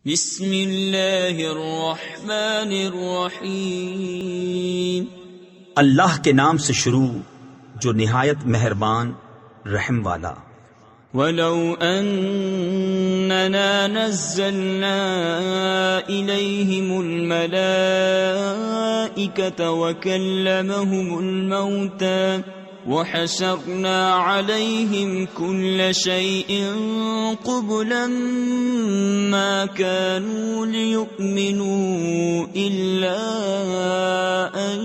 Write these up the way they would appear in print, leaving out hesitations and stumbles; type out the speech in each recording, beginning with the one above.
بسم اللہ الرحمن الرحیم۔ اللہ کے نام سے شروع جو نہایت مہربان رحم والا۔ وَلَوْ أَنَّنَا نَزَّلْنَا إِلَيْهِمُ الْمَلَائِكَةَ وَكَلَّمَهُمُ الْمَوْتَى وَحَشَرْنَا عَلَيْهِمْ كُلَّ شَيْءٍ قُبُلًا مَا كَانُوا لِيُؤْمِنُوا إِلَّا أَن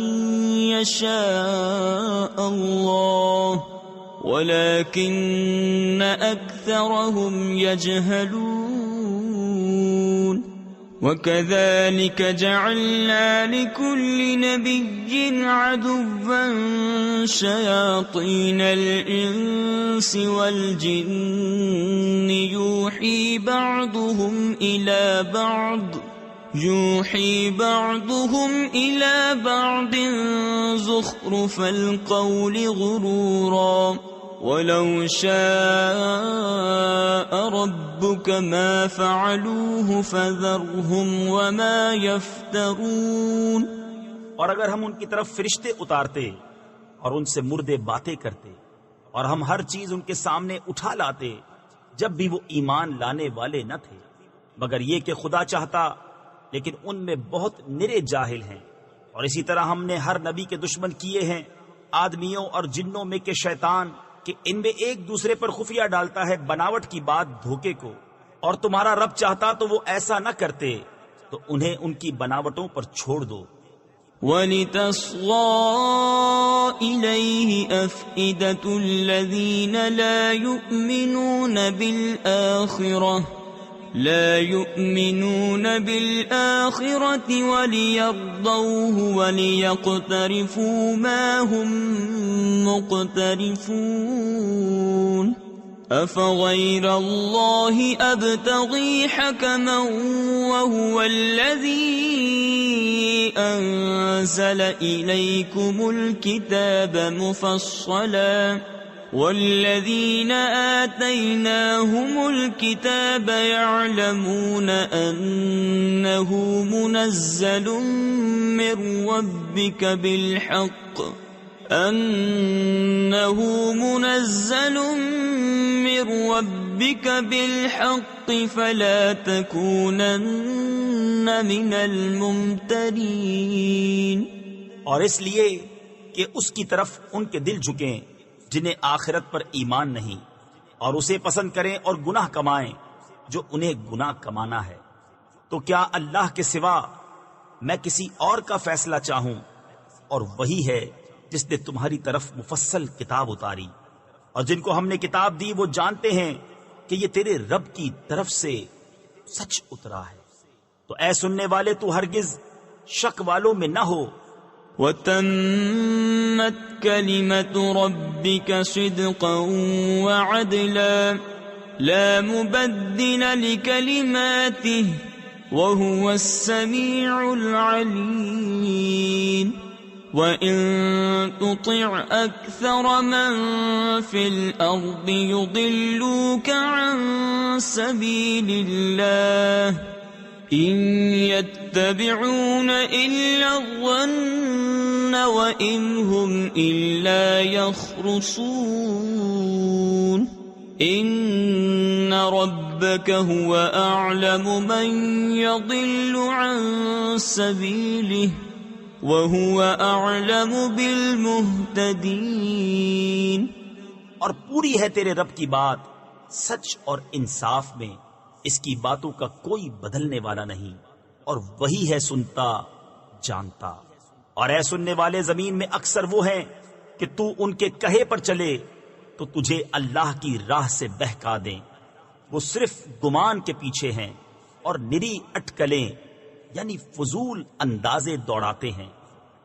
يَشَاءَ اللَّهُ وَلَكِنَّ أَكْثَرَهُمْ يَجْهَلُونَ وَكَذَلِكَ جَعَلْنَا لِكُلِّ نَبِيٍّ عَدُوًّا شَيَاطِينَ الْإِنسِ وَالْجِنِّ يُوحِي بعضهم إِلَى بَعْضٍ زُخْرُفَ الْقَوْلِ غُرُورًا وَلَوْ شَاءَ رَبُّكَ مَا فَعَلُوهُ فَذَرْهُمْ وَمَا يَفْتَرُونَ۔ اور اگر ہم ان کی طرف فرشتے اتارتے اور ان سے مردے باتیں کرتے اور ہم ہر چیز ان کے سامنے اٹھا لاتے جب بھی وہ ایمان لانے والے نہ تھے، مگر یہ کہ خدا چاہتا، لیکن ان میں بہت نرے جاہل ہیں۔ اور اسی طرح ہم نے ہر نبی کے دشمن کیے ہیں آدمیوں اور جنوں میں کے شیطان، کہ ان میں ایک دوسرے پر خفیہ ڈالتا ہے بناوٹ کی بات دھوکے کو، اور تمہارا رب چاہتا تو وہ ایسا نہ کرتے، تو انہیں ان کی بناوٹوں پر چھوڑ دو۔ وَلِتَصْغَىٰ إِلَيْهِ أَفْئِدَةُ الَّذِينَ لَا يُؤْمِنُونَ بِالْآخِرَةِ وَلِيَرْضَوْهُ وَلِيَقْتَرِفُوا مَا هُمْ مُقْتَرِفُونَ أَفَغَيْرَ اللَّهِ أَبْتَغِي حَكَمًا وَهُوَ الَّذِي أَنزَلَ إِلَيْكُمُ الْكِتَابَ مُفَصَّلًا وَالَّذِينَ آتَيْنَاهُمُ الْكِتَابَ يَعْلَمُونَ أَنَّهُ مُنَزَّلٌ مِّن رَّبِّكَ بِالْحَقِّ فَلَا تَكُونَنَّ مِنَ الْمُمْتَرِينَ۔ اور اس لیے کہ اس کی طرف ان کے دل جھکیں جنہیں آخرت پر ایمان نہیں، اور اسے پسند کریں اور گناہ کمائیں جو انہیں گناہ کمانا ہے۔ تو کیا اللہ کے سوا میں کسی اور کا فیصلہ چاہوں؟ اور وہی ہے جس نے تمہاری طرف مفصل کتاب اتاری، اور جن کو ہم نے کتاب دی وہ جانتے ہیں کہ یہ تیرے رب کی طرف سے سچ اترا ہے۔ تو اے سننے والے تو ہرگز شک والوں میں نہ ہو۔ وَتَمَّتْ كَلِمَةُ رَبِّكَ صِدْقًا وَعَدْلًا لَا مُبَدِّلَ لِكَلِمَاتِهِ وَهُوَ السَّمِيعُ الْعَلِيمُ۔ وَإِن تُطِعْ أَكْثَرَ مَن فِي الْأَرْضِ يُضِلُّوكَ عَن سَبِيلِ اللَّهِ إِن يَتَّبِعُونَ إِلَّا الظَّنَّ وَإِنْ هُمْ إِلَّا يَخْرُصُونَ إِنَّ رَبَّكَ هُوَ أَعْلَمُ مَن يَضِلُّ عَن سَبِيلِهِ وَهُوَ أَعْلَمُ بِالْمُهْتَدِينَ۔ اور پوری ہے تیرے رب کی بات سچ اور انصاف میں، اس کی باتوں کا کوئی بدلنے والا نہیں، اور وہی ہے سنتا جانتا۔ اور اے سننے والے زمین میں اکثر وہ ہیں کہ تو ان کے کہے پر چلے تو تجھے اللہ کی راہ سے بہکا دیں، وہ صرف گمان کے پیچھے ہیں اور نری اٹکلیں یعنی فضول اندازے دوڑاتے ہیں۔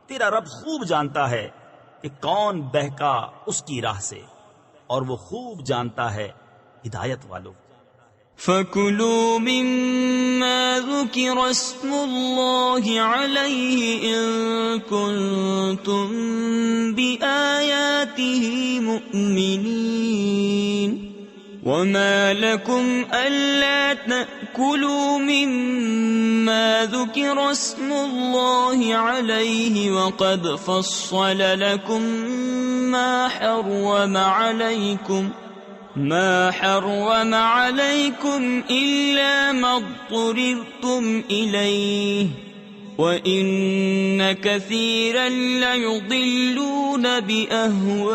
تیرا رب خوب جانتا ہے کہ کون بہکا اس کی راہ سے، اور وہ خوب جانتا ہے ہدایت والوں۔ فَكُلُوا مِمَّا ذُكِرَ اسْمُ اللَّهِ عَلَيْهِ إِن كُنتُم بِآيَاتِهِ مُؤْمِنِينَ۔ وما لكم ألا تأكلوا مما ذكر اسم الله عليه وقد فصل لكم ما حرم عليكم إلا ما اضطررتم إليه وَإِنَّ كَثِيرًا لَيُضِلُّونَ بِأَهْوَائِهِمْ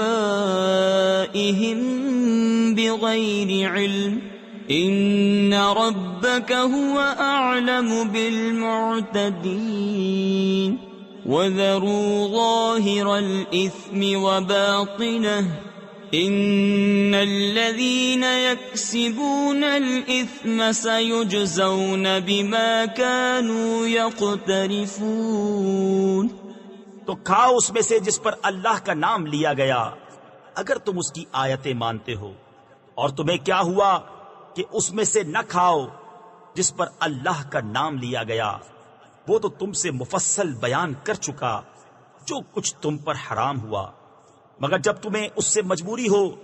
بِغَيْرِ عِلْمٍ إِنَّ رَبَّكَ هُوَ أَعْلَمُ بِالْمُعْتَدِينَ وَذَرُوا ظَاهِرَ الْإِثْمِ وَبَاطِنَهُ إِنَّ الَّذِينَ يَكْسِبُونَ الْإِثْمَ سَيُجْزَوْنَ بِمَا كَانُوا يَقْتَرِفُونَ۔ تو کھاؤ اس میں سے جس پر اللہ کا نام لیا گیا اگر تم اس کی آیتیں مانتے ہو، اور تمہیں کیا ہوا کہ اس میں سے نہ کھاؤ جس پر اللہ کا نام لیا گیا، وہ تو تم سے مفصل بیان کر چکا جو کچھ تم پر حرام ہوا، مگر جب تمہیں اس سے مجبوری ہو،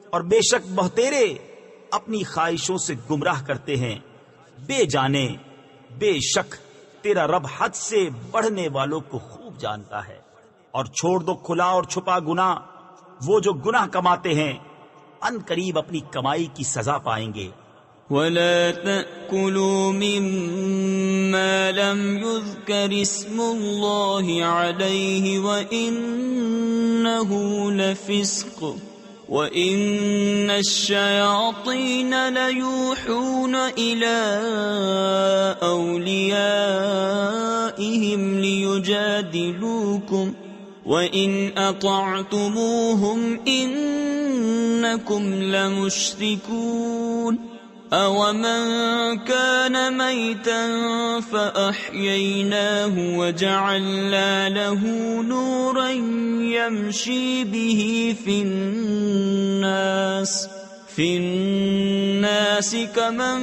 اور بے شک بہتیرے اپنی خواہشوں سے گمراہ کرتے ہیں، بے جانے بے شک تیرا رب حد سے بڑھنے والوں کو خوب جانتا ہے۔ اور چھوڑ دو کھلا اور چھپا گناہ، وہ جو گناہ کماتے ہیں ان قریب اپنی کمائی کی سزا پائیں گے۔ وَلَا تَأْكُلُوا مِمَّا لَمْ يُذْكَرِ اسْمُ اللَّهِ عَلَيْهِ وَإِنَّهُ لَفِسْقٌ وَإِنَّ الشَّيَاطِينَ لَيُوحُونَ إِلَىٰ أَوْلِيَائِهِمْ لِيُجَادِلُوكُمْ وَإِنْ أَطَعْتُمُوهُمْ إِنَّكُمْ لَمُشْرِكُونَ أَوَمَنْ كَانَ مَيْتًا فَأَحْيَيْنَاهُ وَجَعَلْنَا لَهُ نُورًا يَمْشِي بِهِ فِي النَّاسِ كَمَنْ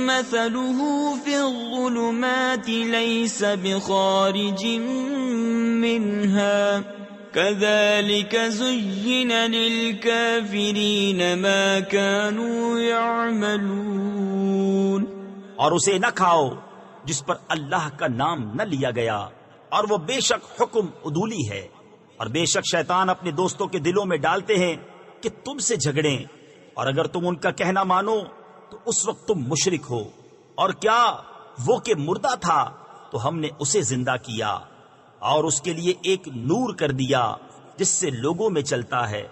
مَثَلُهُ فِي الظُّلُمَاتِ لَيْسَ بِخَارِجٍ مِّنْهَا كَذَلِكَ زُيِّنَ لِلْكَافِرِينَ مَا كَانُوا يَعْمَلُونَ۔ اور اسے نہ کھاؤ جس پر اللہ کا نام نہ لیا گیا، اور وہ بے شک حکم عدولی ہے، اور بے شک شیطان اپنے دوستوں کے دلوں میں ڈالتے ہیں کہ تم سے جھگڑیں، اور اگر تم ان کا کہنا مانو تو اس وقت تم مشرک ہو۔ اور کیا وہ کہ مردہ تھا تو ہم نے اسے زندہ کیا اور اس کے لیے ایک نور کر دیا جس سے لوگوں میں چلتا ہے،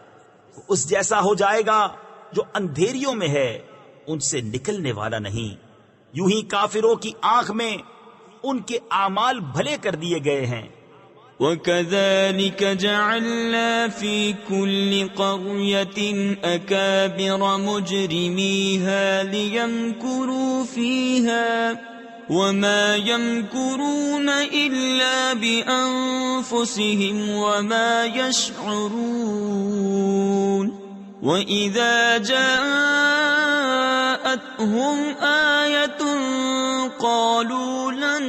وہ اس جیسا ہو جائے گا جو اندھیریوں میں ہے، ان سے نکلنے والا نہیں۔ یوں ہی کافروں کی آنکھ میں ان کے اعمال بھلے کر دیے گئے ہیں۔ وَكَذَلِكَ جَعَلْنَا فِي كُلِّ قَرْيَةٍ أَكَابِرَ مُجْرِمِيهَا لِيَمْكُرُوا فِيهَا وَمَا يَمْكُرُونَ إِلَّا بِأَنفُسِهِمْ وَمَا يَشْعُرُونَ وَإِذَا جَاءَتْهُمْ آيَةٌ قَالُوا لَن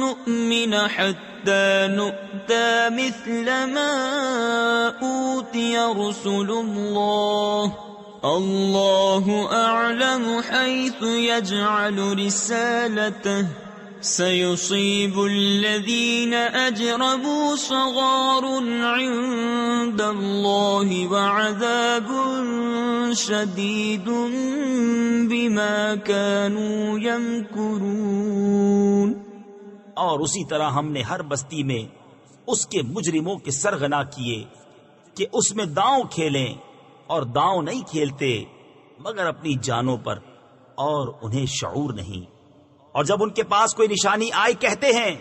نُّؤْمِنَ حَتَّى نُؤْتَىٰ مِثْلَ مَا أُوتِيَ رُسُلُ اللَّهُ أَعْلَمُ حَيْثُ يَجْعَلُ رِسَالَتَهُ سَيُصِيبُ الَّذِينَ أَجْرَمُوا صَغَارٌ عِندَ اللَّهِ وَعَذَابٌ شَدِيدٌ بِمَا كَانُوا يَمْكُرُونَ۔ اور اسی طرح ہم نے ہر بستی میں اس کے مجرموں کے سرغنا کیے کہ اس میں داؤں کھیلیں، اور داؤں نہیں کھیلتے مگر اپنی جانوں پر، اور انہیں شعور نہیں۔ اور جب ان کے پاس کوئی نشانی آئی کہتے ہیں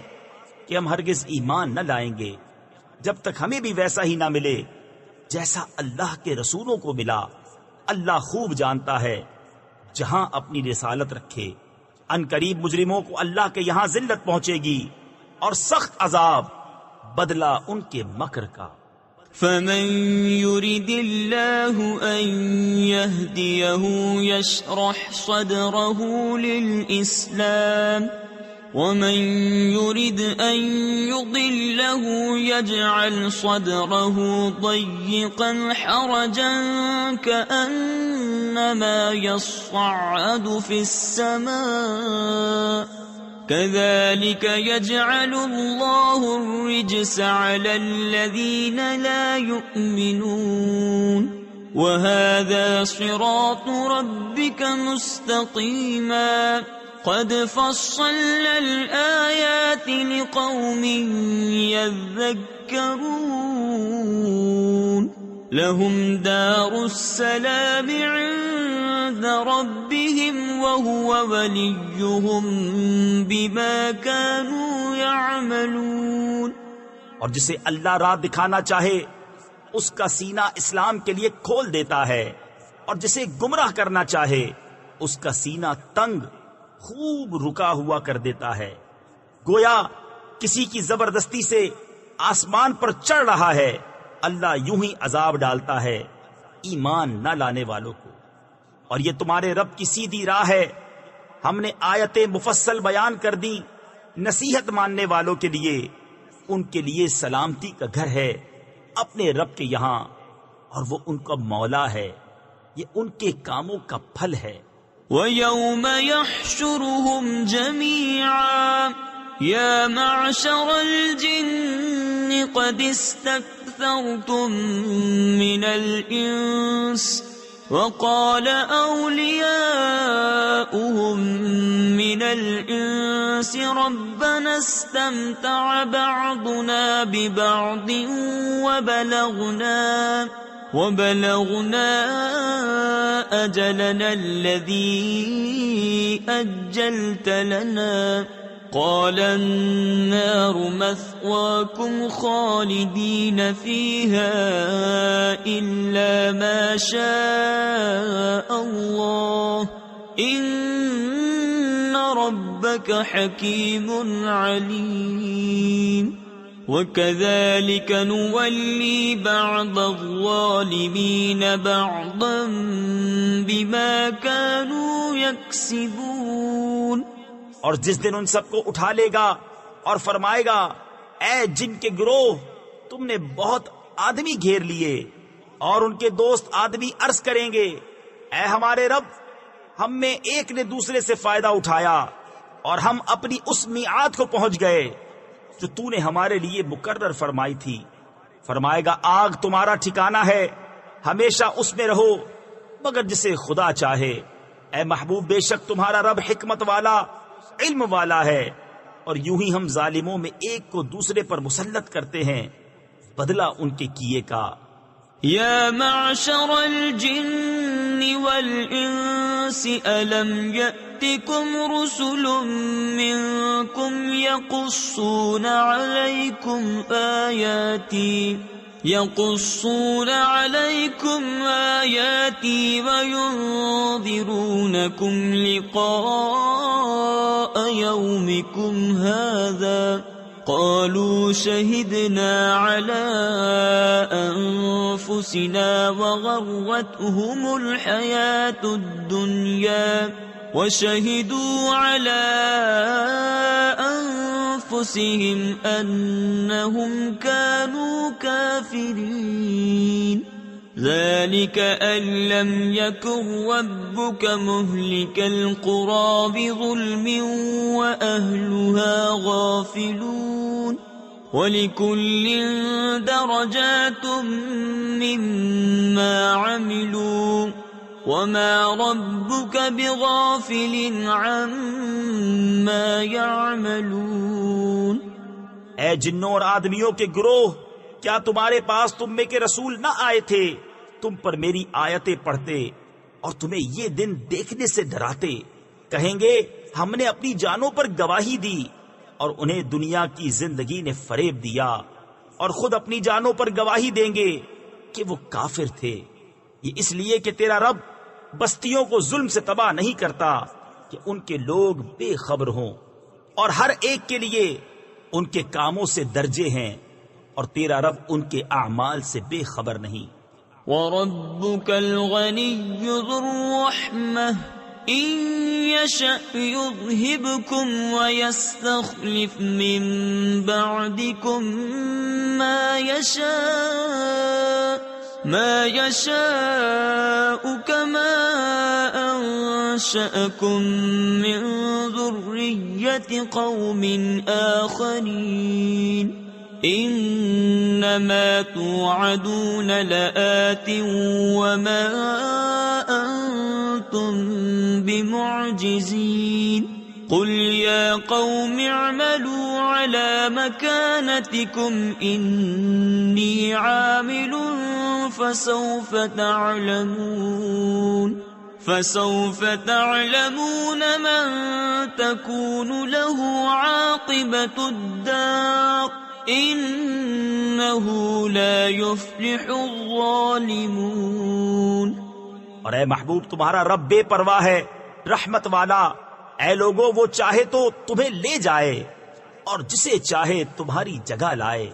کہ ہم ہرگز ایمان نہ لائیں گے جب تک ہمیں بھی ویسا ہی نہ ملے جیسا اللہ کے رسولوں کو ملا۔ اللہ خوب جانتا ہے جہاں اپنی رسالت رکھے۔ ان قریب مجرموں کو اللہ کے یہاں ذلت پہنچے گی اور سخت عذاب، بدلہ ان کے مکر کا۔ فَمَن يُرِدِ اللَّهُ أَن يَهْدِيَهُ يَشْرَحْ صَدْرَهُ لِلْإِسْلَامِ ومن يرد أن يضله يجعل صدره ضيقا حرجا كأنما يصعد في السماء كذلك يجعل الله الرجس على الذين لا يؤمنون وهذا صراط ربك مستقيما قد فصلنا الآيات لقوم يذكرون لهم دار السلام عند ربهم وهو وليهم بما كانوا يعملون. اور جسے اللہ راہ دکھانا چاہے اس کا سینہ اسلام کے لیے کھول دیتا ہے، اور جسے گمراہ کرنا چاہے اس کا سینہ تنگ خوب رکا ہوا کر دیتا ہے. گویا کسی کی زبردستی سے آسمان پر چڑھ رہا ہے. اللہ یوں ہی عذاب ڈالتا ہے ایمان نہ لانے والوں کو. اور یہ تمہارے رب کی سیدھی راہ ہے. ہم نے آیتیں مفصل بیان کر دی نصیحت ماننے والوں کے لیے. ان کے لیے سلامتی کا گھر ہے اپنے رب کے یہاں، اور وہ ان کا مولا ہے. یہ ان کے کاموں کا پھل ہے. وَيَوْمَ يَحْشُرُهُمْ جَمِيعًا يَا مَعْشَرَ الْجِنِّ قَدِ اسْتَكْثَرْتُمْ مِنَ الْإِنسِ وَقَالَ أَوْلِيَاؤُهُمْ مِنَ الْإِنسِ رَبَّنَا اسْتَمْتَعَ بَعْضُنَا بِبَعْضٍ وَبَلَغْنَا أَجَلَنَا الَّذِي أَجَّلْتَ لَنَا قَالَ النَّارُ مَثْوَاكُمْ خَالِدِينَ فِيهَا إِلَّا مَا شَاءَ اللَّهُ إِنَّ رَبَّكَ حَكِيمٌ عَلِيمٌ. وَكَذَلِكَ نُوَلِّي بَعْضَ الظَّالِمِينَ بَعْضًا بِمَا كَانُوا يَكْسِبُونَ. اور جس دن ان سب کو اٹھا لے گا اور فرمائے گا اے جن کے گروہ تم نے بہت آدمی گھیر لیے. اور ان کے دوست آدمی عرض کریں گے اے ہمارے رب، ہم میں ایک نے دوسرے سے فائدہ اٹھایا اور ہم اپنی اس میعاد کو پہنچ گئے جو تو نے ہمارے لیے مقرر فرمائی تھی. فرمائے گا آگ تمہارا ٹھکانہ ہے، ہمیشہ اس میں رہو مگر جسے خدا چاہے. اے محبوب، بے شک تمہارا رب حکمت والا علم والا ہے. اور یوں ہی ہم ظالموں میں ایک کو دوسرے پر مسلط کرتے ہیں بدلہ ان کے کیے کا. يا معشر الجن والإنس ألم يأتكم رسل منكم يقصون عليكم آياتي وينذرونكم لقاء يومكم هذا قالوا شهدنا على أنفسنا وغرتهم الحياة الدنيا وشهدوا على أنفسهم أنهم كانوا كافرين. ذلك أن لم يكن ربك مهلك القرى بظلم وأهلها غافلون. وَلِكُلٍّ دَرَجَاتٌ مِّمَّا عَمِلُوا وَمَا رَبُّكَ بِغَافِلٍ عَمَّا يَعْمَلُونَ. اے جنوں اور آدمیوں کے گروہ، کیا تمہارے پاس تم میں کے رسول نہ آئے تھے تم پر میری آیتیں پڑھتے اور تمہیں یہ دن دیکھنے سے ڈراتے؟ کہیں گے ہم نے اپنی جانوں پر گواہی دی، اور انہیں دنیا کی زندگی نے فریب دیا، اور خود اپنی جانوں پر گواہی دیں گے کہ وہ کافر تھے. یہ اس لیے کہ تیرا رب بستیوں کو ظلم سے تباہ نہیں کرتا کہ ان کے لوگ بے خبر ہوں، اور ہر ایک کے لیے ان کے کاموں سے درجے ہیں، اور تیرا رب ان کے اعمال سے بے خبر نہیں. وَرَبُّكَ الْغَنِيُّ ذُو الرَّحْمَةِ إن يشأ يذهبكم ويستخلف من بعدكم ما يشاء كما أنشأكم من ذرية قوم آخرين إنما توعدون لآت وما أنتم بمعجزين قل يا قوم اعملوا على مكانتكم إني عامل فسوف تعلمون من تكون له عاقبة الدار إنه لا يفلح الظالمون۔ اور اے محبوب تمہارا رب بے پرواہ ہے، رحمت والا۔ اے لوگو، وہ چاہے تو تمہیں لے جائے اور جسے چاہے تمہاری جگہ لائے،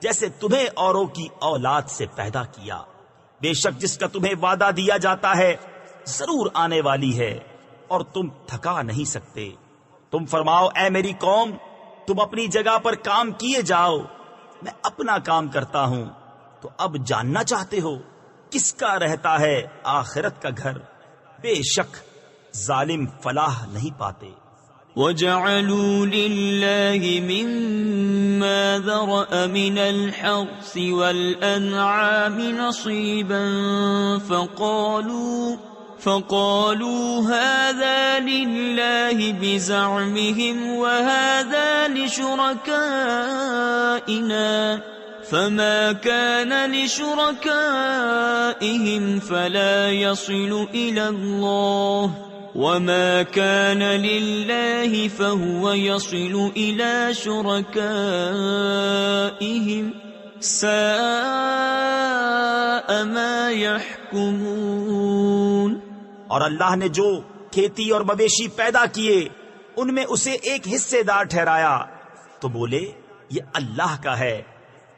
جیسے تمہیں اوروں کی اولاد سے پیدا کیا۔ بے شک جس کا تمہیں وعدہ دیا جاتا ہے ضرور آنے والی ہے اور تم تھکا نہیں سکتے۔ تم فرماؤ اے میری قوم، تم اپنی جگہ پر کام کیے جاؤ، میں اپنا کام کرتا ہوں۔ تو اب جاننا چاہتے ہو کس کا رہتا ہے آخرت کا گھر؟ بے شک ظالم فلاح نہیں پاتے۔ وَجَعَلُوا لِلَّهِ مِمَّا ذَرَأَ مِنَ الْحَرْثِ وَالْأَنْعَامِ نَصِيبًا فقالوا هذا لله بزعمهم وهذا لشركائنا فما كان لشركائهم فلا يصل إلى الله وما كان لله فهو يصل إلى شركائهم ساء ما يحكمون۔ اور اللہ نے جو کھیتی اور مویشی پیدا کیے ان میں اسے ایک حصے دار ٹھہرایا تو بولے یہ اللہ کا ہے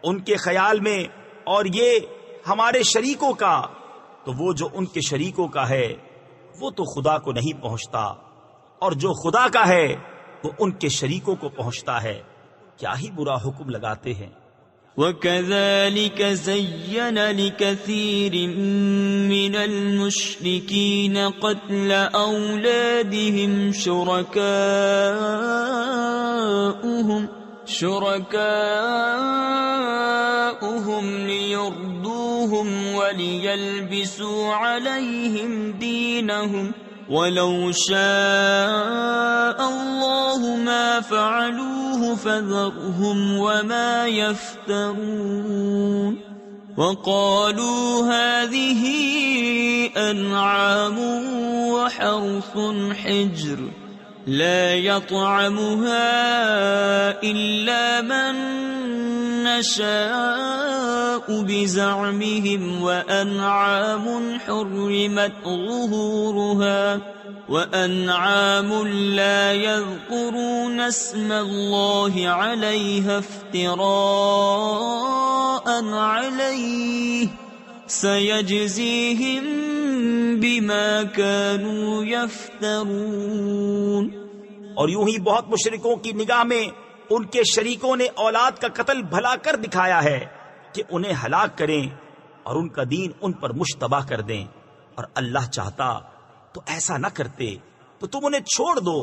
ان کے خیال میں، اور یہ ہمارے شریکوں کا، تو وہ جو ان کے شریکوں کا ہے وہ تو خدا کو نہیں پہنچتا، اور جو خدا کا ہے وہ ان کے شریکوں کو پہنچتا ہے۔ کیا ہی برا حکم لگاتے ہیں۔ وَكَذَلِكَ زَيَّنَ لِكَثِيرٍ مِّنَ الْمُشْرِكِينَ قَتْلَ أَوْلَادِهِمْ شُرَكَاؤُهُمْ لِيُرْدُوهُمْ وَلِيَلْبِسُوا عَلَيْهِمْ دِينَهُمْ وَلَوْ شَاءَ اللَّهُ مَا فَعَلُوهُ فَذَرْهُمْ وَمَا يَفْتَرُونَ وَقَالُوا هَذِهِ أَنْعَامٌ وَحَرْثٌ حِجْرٌ لَا يَطْعَمُهَا إِلَّا مَن نَّشَاءُ بِزَعْمِهِمْ وَأَنْعَامٌ حُرِّمَتْ ظُهُورُهَا وَأَنْعَامٌ لَّا يَذْكُرُونَ اسْمَ اللَّهِ عَلَيْهَا افْتِرَاءً عَلَيْهِ سَيَجْزِيهِم بِمَا كَانُوا يَفْتَرُونَ۔ اور یوں ہی بہت مشرکوں کی نگاہ میں ان کے شریکوں نے اولاد کا قتل بھلا کر دکھایا ہے کہ انہیں ہلاک کریں اور ان کا دین ان پر مشتبہ کر دیں، اور اللہ چاہتا تو ایسا نہ کرتے، تو تم انہیں چھوڑ دو،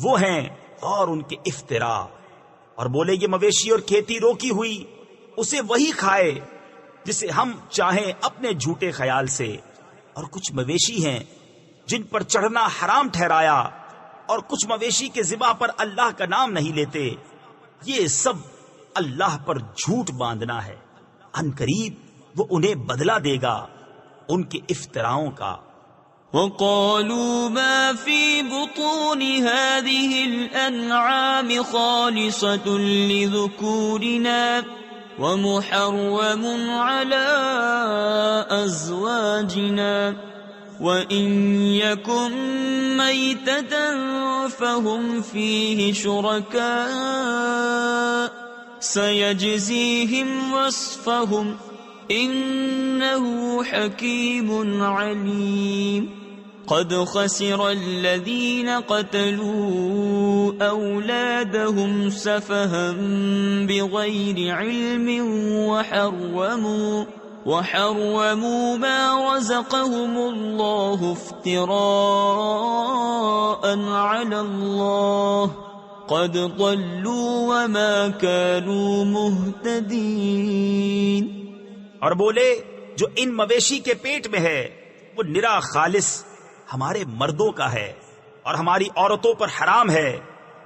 وہ ہیں اور ان کے افترا۔ اور بولے یہ مویشی اور کھیتی روکی ہوئی اسے وہی کھائے جسے ہم چاہیں اپنے جھوٹے خیال سے، اور کچھ مویشی ہیں جن پر چڑھنا حرام ٹھہرایا، اور کچھ مویشی کے ذبح پر اللہ کا نام نہیں لیتے، یہ سب اللہ پر جھوٹ باندھنا ہے۔ ان قریب وہ انہیں بدلہ دے گا ان کے افتراؤں کا۔ وَقَالُوا مَا فِي بُطُونِ هَٰذِهِ الْأَنْعَامِ خَالِصَةٌ لِّذُكُورِنَا وَمُحَرَّمٌ عَلَىٰ أَزْوَاجِنَا وَإِن يَكُن مَّيْتَةً فَهُمْ فِيهِ شُرَكَاءُ سَيَجْزِيهِمْ وَصْفَهُمْ إِنَّهُ حَكِيمٌ عَلِيمٌ۔ قد خسر الذين قتلوا أولادهم سفها بغير علم وحرموا ما رزقهم الله افتراء على الله قد ضلوا وما كانوا مهتدين۔ اور بولے جو ان مویشی کے پیٹ میں ہے وہ نرا خالص ہمارے مردوں کا ہے اور ہماری عورتوں پر حرام ہے،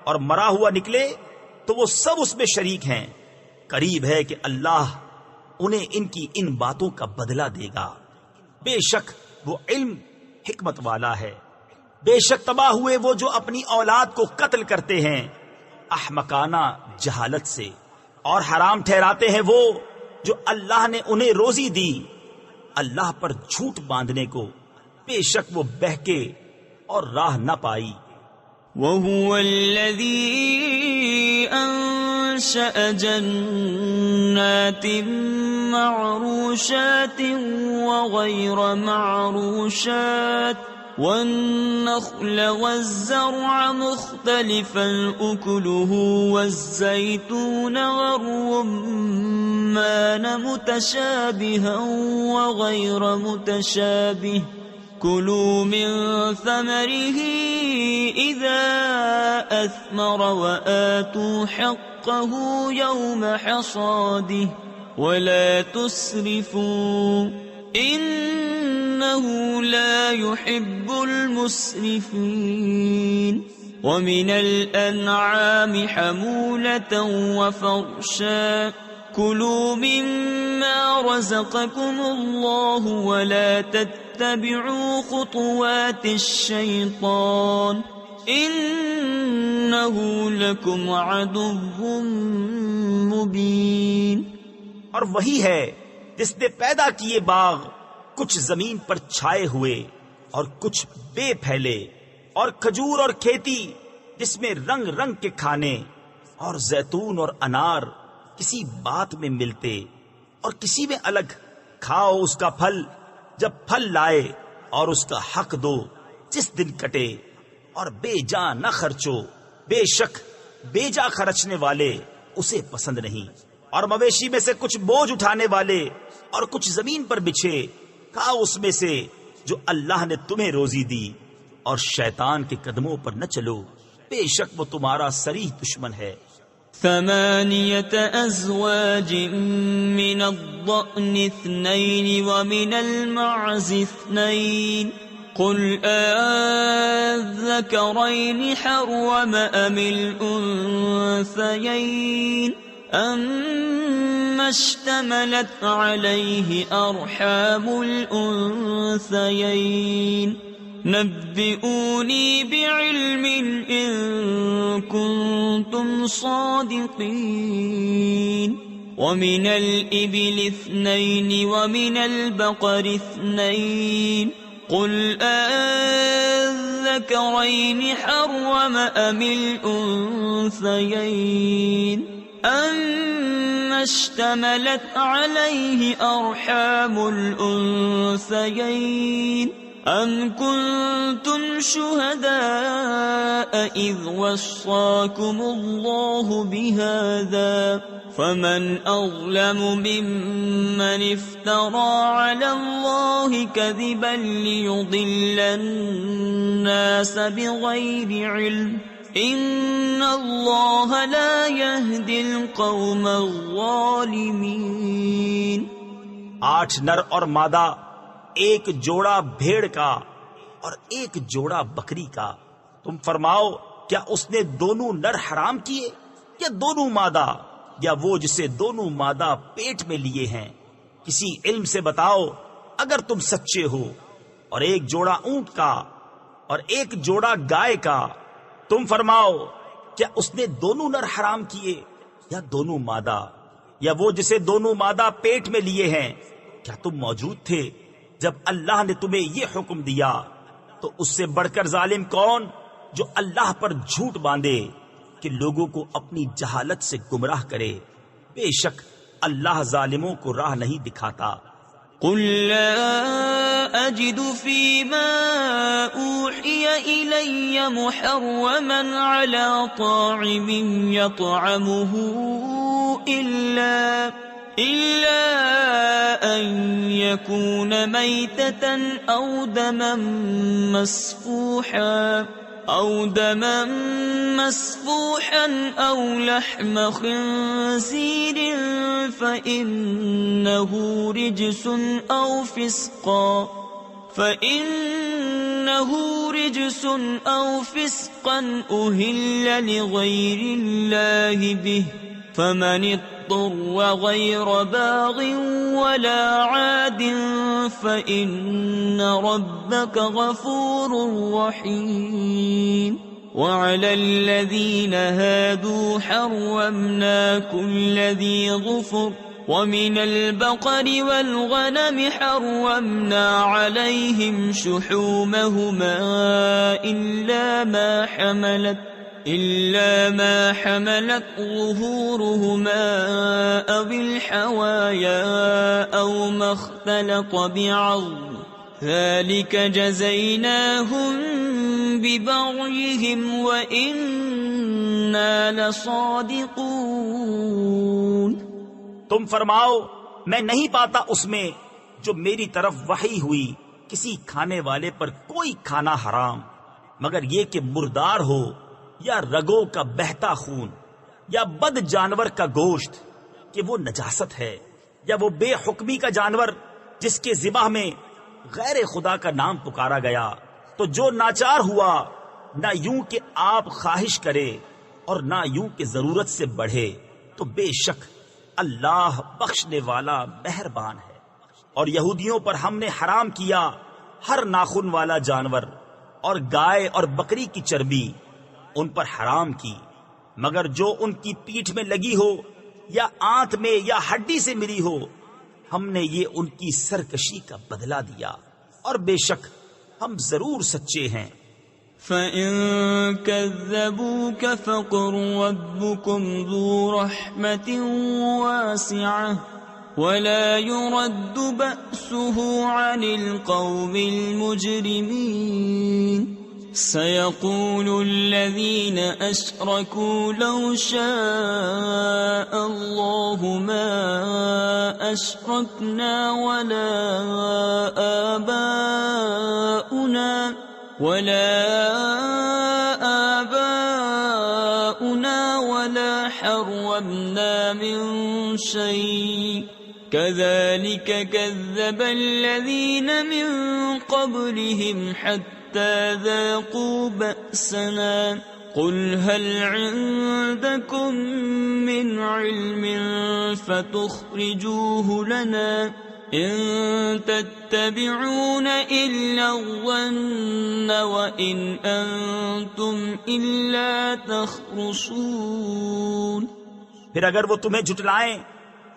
اور مرا ہوا نکلے تو وہ سب اس میں شریک ہیں، قریب ہے کہ اللہ انہیں ان کی ان باتوں کا بدلہ دے گا، بے شک وہ علم حکمت والا ہے۔ بے شک تباہ ہوئے وہ جو اپنی اولاد کو قتل کرتے ہیں احمقانہ جہالت سے، اور حرام ٹھہراتے ہیں وہ جو اللہ نے انہیں روزی دی اللہ پر جھوٹ باندھنے کو، بے شک وہ بہکے اور راہ نہ پائی۔ وَهُوَ الَّذِي أَنشَأَ جَنَّاتٍ مَّعْرُوشَاتٍ وَغَيْرَ مَعْرُوشَاتٍ وَالنَّخْلَ وَالزَّرْعَ مُخْتَلِفًا أُكُلُهُ وَالزَّيْتُونَ وَالرُّمَّانَ مُتَشَابِهًا وَغَيْرَ مُتَشَابِهٍ كُلُوا مِن ثَمَرِهِ إِذَا أَثْمَرَ وَآتُوا حَقَّهُ يَوْمَ حَصَادِهِ وَلَا تُسْرِفُوا إِنَّهُ لَا يُحِبُّ الْمُسْرِفِينَ۔ وَمِنَ الْأَنْعَامِ حَمُولَةً وَفَرْشًا كُلُوا مِمَّا رَزَقَكُمُ اللَّهُ وَلَا تَتَّبِعُوا خُطُوَاتِ الشَّيْطَانِ إِنَّهُ لَكُمْ عَدُوٌّ مُبِينٌ۔ اور وہی ہے جس نے پیدا کیے باغ کچھ زمین پر چھائے ہوئے اور کچھ بے پھیلے، اور کھجور اور کھیتی جس میں رنگ رنگ کے کھانے، اور زیتون اور انار کسی بات میں ملتے اور کسی میں الگ، کھاؤ اس کا پھل جب پھل لائے، اور اس کا حق دو جس دن کٹے، اور بے جا نہ خرچو، بے شک بے جا خرچنے والے اسے پسند نہیں۔ اور مویشی میں سے کچھ بوجھ اٹھانے والے اور کچھ زمین پر بچھے، کھاؤ اس میں سے جو اللہ نے تمہیں روزی دی، اور شیطان کے قدموں پر نہ چلو، بے شک وہ تمہارا صریح دشمن ہے۔ 8 أزواج من الضأن 2 ومن المعز 2 قل أذكرين حرم أم الأنثيين أما اشتملت عليه أرحام الأنثيين نبئوني بعلم إن كنتم صادقين۔ ومن الإبل 2 ومن البقر 2 قل أذكرين حرم أم الأنثيين أما اشتملت عليه أرحام الأنثيين أم كنتم شهداء إذ وصاكم الله بهذا فمن أظلم ممن افترى على الله كذبا ليضل الناس بغير علم إن الله لا يهدي القوم الظالمين۔ 8 نر اور مادہ، ایک جوڑا بھیڑ کا اور ایک جوڑا بکری کا، تم فرماؤ کیا اس نے دونوں نر حرام کیے یا دونوں مادہ، یا وہ جسے دونوں مادہ پیٹ میں لیے ہیں؟ کسی علم سے بتاؤ اگر تم سچے ہو۔ اور ایک جوڑا اونٹ کا اور ایک جوڑا گائے کا، تم فرماؤ کیا اس نے دونوں نر حرام کیے یا دونوں مادہ، یا وہ جسے دونوں مادہ پیٹ میں لیے ہیں؟ کیا تم موجود تھے جب اللہ نے تمہیں یہ حکم دیا؟ تو اس سے بڑھ کر ظالم کون جو اللہ پر جھوٹ باندھے کہ لوگوں کو اپنی جہالت سے گمراہ کرے؟ بے شک اللہ ظالموں کو راہ نہیں دکھاتا۔ قل لا أجد فيما أوحي إلي محرما على طاعم يطعمه إلا أن يكون ميتة أو دما مسفوحا أو لحم خنزير فإنه رجس أو فسقا أهل لغير الله به فمن اضطر غير باغ ولا عاد فإن ربك غفور رحيم وعلى الذين هادوا حرمنا كل ذي ظفر ومن البقر والغنم حرمنا عليهم شحومهما إلا ما حملت ظهورهما أو الحوايا أو ما اختلط بعظم ذلك جزيناهم ببغيهم وإنا لصادقون۔ تم فرماؤ میں نہیں پاتا اس میں جو میری طرف وحی ہوئی کسی کھانے والے پر کوئی کھانا حرام مگر یہ کہ مردار ہو یا رگوں کا بہتا خون یا بد جانور کا گوشت کہ وہ نجاست ہے یا وہ بے حکمی کا جانور جس کے ذبح میں غیر خدا کا نام پکارا گیا، تو جو ناچار ہوا نہ یوں کہ آپ خواہش کرے اور نہ یوں کہ ضرورت سے بڑھے، تو بے شک اللہ بخشنے والا مہربان ہے۔ اور یہودیوں پر ہم نے حرام کیا ہر ناخن والا جانور اور گائے اور بکری کی چربی ان پر حرام کی، مگر جو ان کی پیٹھ میں لگی ہو یا آنت میں یا ہڈی سے ملی ہو، ہم نے یہ ان کی سرکشی کا بدلہ دیا، اور بے شک ہم ضرور سچے ہیں۔ فَإِن كَذَّبُوكَ فَقُل رَّبُّكُمْ ذُو رَحْمَةٍ وَاسِعَةٍ وَلَا يُرَدُّ بَأْسُهُ عَنِ الْقَوْمِ الْمُجْرِمِينَ سَيَقُولُ الَّذِينَ أَشْرَكُوا لَوْ شَاءَ اللَّهُ مَا أَشْرَكْنَا وَلَا آباؤنا ولا حرمنا من شيء كذلك كذب الذين من قبلهم حتى ذاقوا بأسنا قل هل عندكم من علم فتخرجوه لنا إن تتبعون إلا الظن وإن أنتم إلا تخرصون۔ پھر اگر وہ تمہیں جھٹلائیں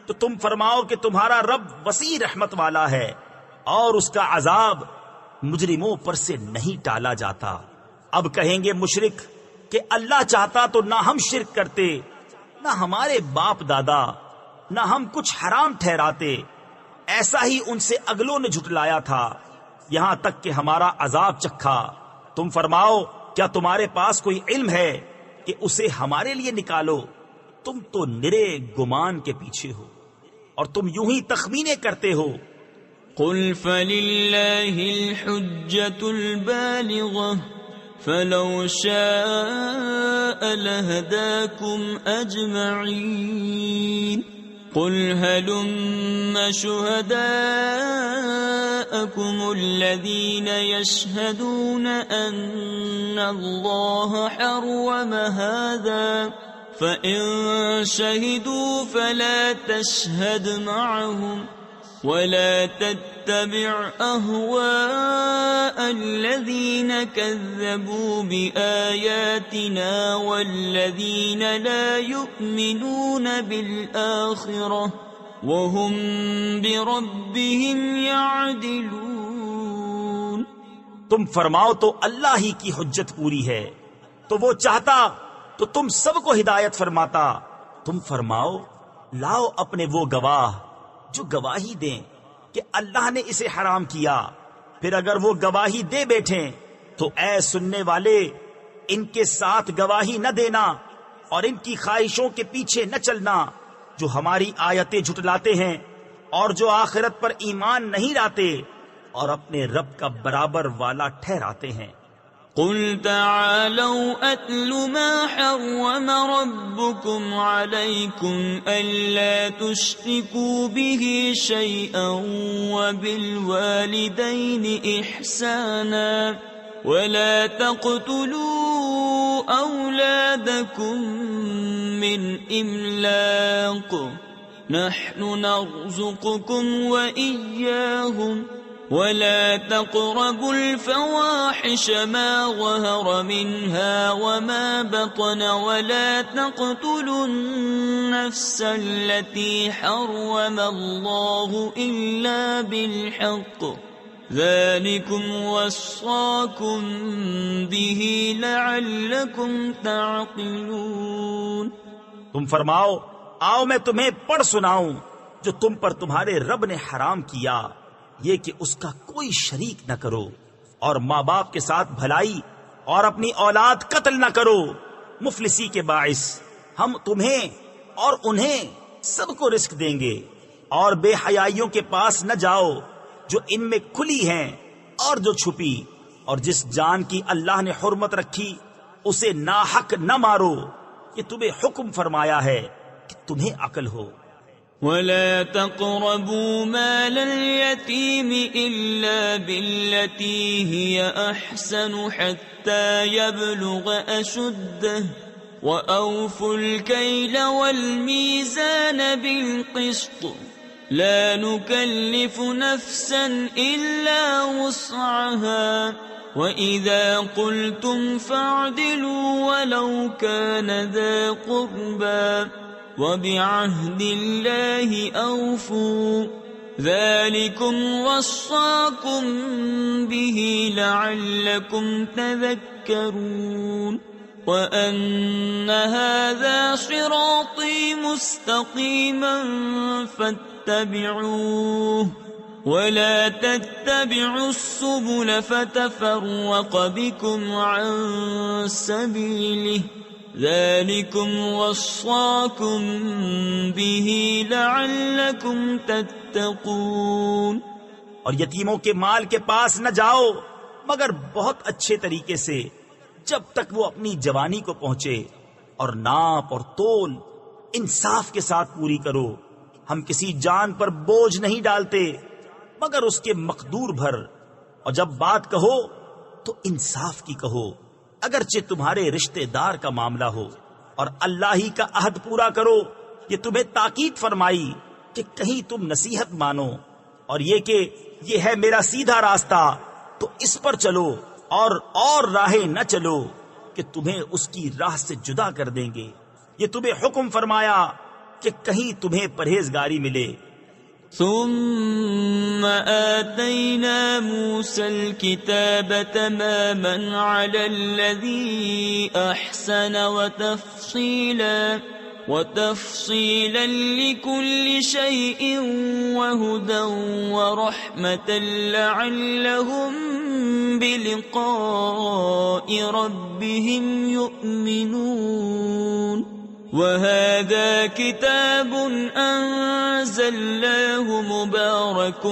تو تم فرماؤ کہ تمہارا رب وسیع رحمت والا ہے اور اس کا عذاب مجرموں پر سے نہیں ٹالا جاتا۔ اب کہیں گے مشرک کہ اللہ چاہتا تو نہ ہم شرک کرتے، نہ ہمارے باپ دادا، نہ ہم کچھ حرام ٹھہراتے، ایسا ہی ان سے اگلوں نے جھٹلایا تھا یہاں تک کہ ہمارا عذاب چکھا۔ تم فرماؤ کیا تمہارے پاس کوئی علم ہے کہ اسے ہمارے لیے نکالو؟ تم تو نرے گمان کے پیچھے ہو اور تم یوں ہی تخمینے کرتے ہو۔ قل فللہ الحجة البالغة فلو شاء لهداكم أجمعين قل هلم شهداءكم الذين يشهدون أن الله حرم هذا فإن شهدوا فلا تشهد معهم ولا تتبع أهواء الذين كذبوا بآياتنا والذين لا يؤمنون بالآخرة وهم بربهم يعدلون۔ تم فرماؤ تو اللہ ہی کی حجت پوری ہے، تو وہ چاہتا تو تم سب کو ہدایت فرماتا۔ تم فرماؤ لاؤ اپنے وہ گواہ جو گواہی دیں کہ اللہ نے اسے حرام کیا، پھر اگر وہ گواہی دے بیٹھیں تو اے سننے والے ان کے ساتھ گواہی نہ دینا اور ان کی خواہشوں کے پیچھے نہ چلنا جو ہماری آیتیں جھٹلاتے ہیں اور جو آخرت پر ایمان نہیں لاتے اور اپنے رب کا برابر والا ٹھہراتے ہیں۔ قل تعالوا أتل ما حرم ربكم عليكم ألا تشركوا به شيئا وبالوالدين إحسانا ولا تقتلوا أولادكم من إملاق نحن نرزقكم وإياهم ولا تقربوا الفواحش ما ظهر منها وما بطن ولا تقتلوا النفس التي حرم الله إلا بالحق ذلكم وصاكم به لعلكم تعقلون۔ تم فرماؤ آؤ میں تمہیں پڑھ سناؤں جو تم پر تمہارے رب نے حرام کیا، یہ کہ اس کا کوئی شریک نہ کرو اور ماں باپ کے ساتھ بھلائی اور اپنی اولاد قتل نہ کرو مفلسی کے باعث۔ ہم تمہیں اور انہیں سب کو رزق دیں گے، اور بے حیائیوں کے پاس نہ جاؤ جو ان میں کھلی ہیں اور جو چھپی، اور جس جان کی اللہ نے حرمت رکھی اسے ناحق نہ مارو، یہ تمہیں حکم فرمایا ہے کہ تمہیں عقل ہو۔ ولا تقربوا مال اليتيم إلا بالتي هي أحسن حتى يبلغ أشده وأوفوا الكيل والميزان بالقسط لا نكلف نفسا إلا وسعها وإذا قلتم فاعدلوا ولو كان ذا قربى وبعهد الله أوفوا ذلكم وصاكم به لعلكم تذكرون وأن هذا صراطي مستقيما فاتبعوه ولا تتبعوا السبل فتفرق بكم عن سبيله ذلكم وصاكم به لعلكم تتقون۔ اور یتیموں کے مال کے پاس نہ جاؤ مگر بہت اچھے طریقے سے جب تک وہ اپنی جوانی کو پہنچے، اور ناپ اور تول انصاف کے ساتھ پوری کرو۔ ہم کسی جان پر بوجھ نہیں ڈالتے مگر اس کے مقدور بھر، اور جب بات کہو تو انصاف کی کہو، اگرچہ تمہارے رشتہ دار کا معاملہ ہو، اور اللہ ہی کا عہد پورا کرو۔ یہ تمہیں تاکید فرمائی کہ کہیں تم نصیحت مانو، اور یہ کہ یہ ہے میرا سیدھا راستہ تو اس پر چلو، اور راہیں نہ چلو کہ تمہیں اس کی راہ سے جدا کر دیں گے۔ یہ تمہیں حکم فرمایا کہ کہیں تمہیں پرہیزگاری ملے۔ ثم آتينا موسى الكتاب تماما على الذي أحسن وتفصيلا لكل شيء وهدى ورحمة لعلهم بلقاء ربهم يؤمنون وهذا كتاب أنزلناه مبارك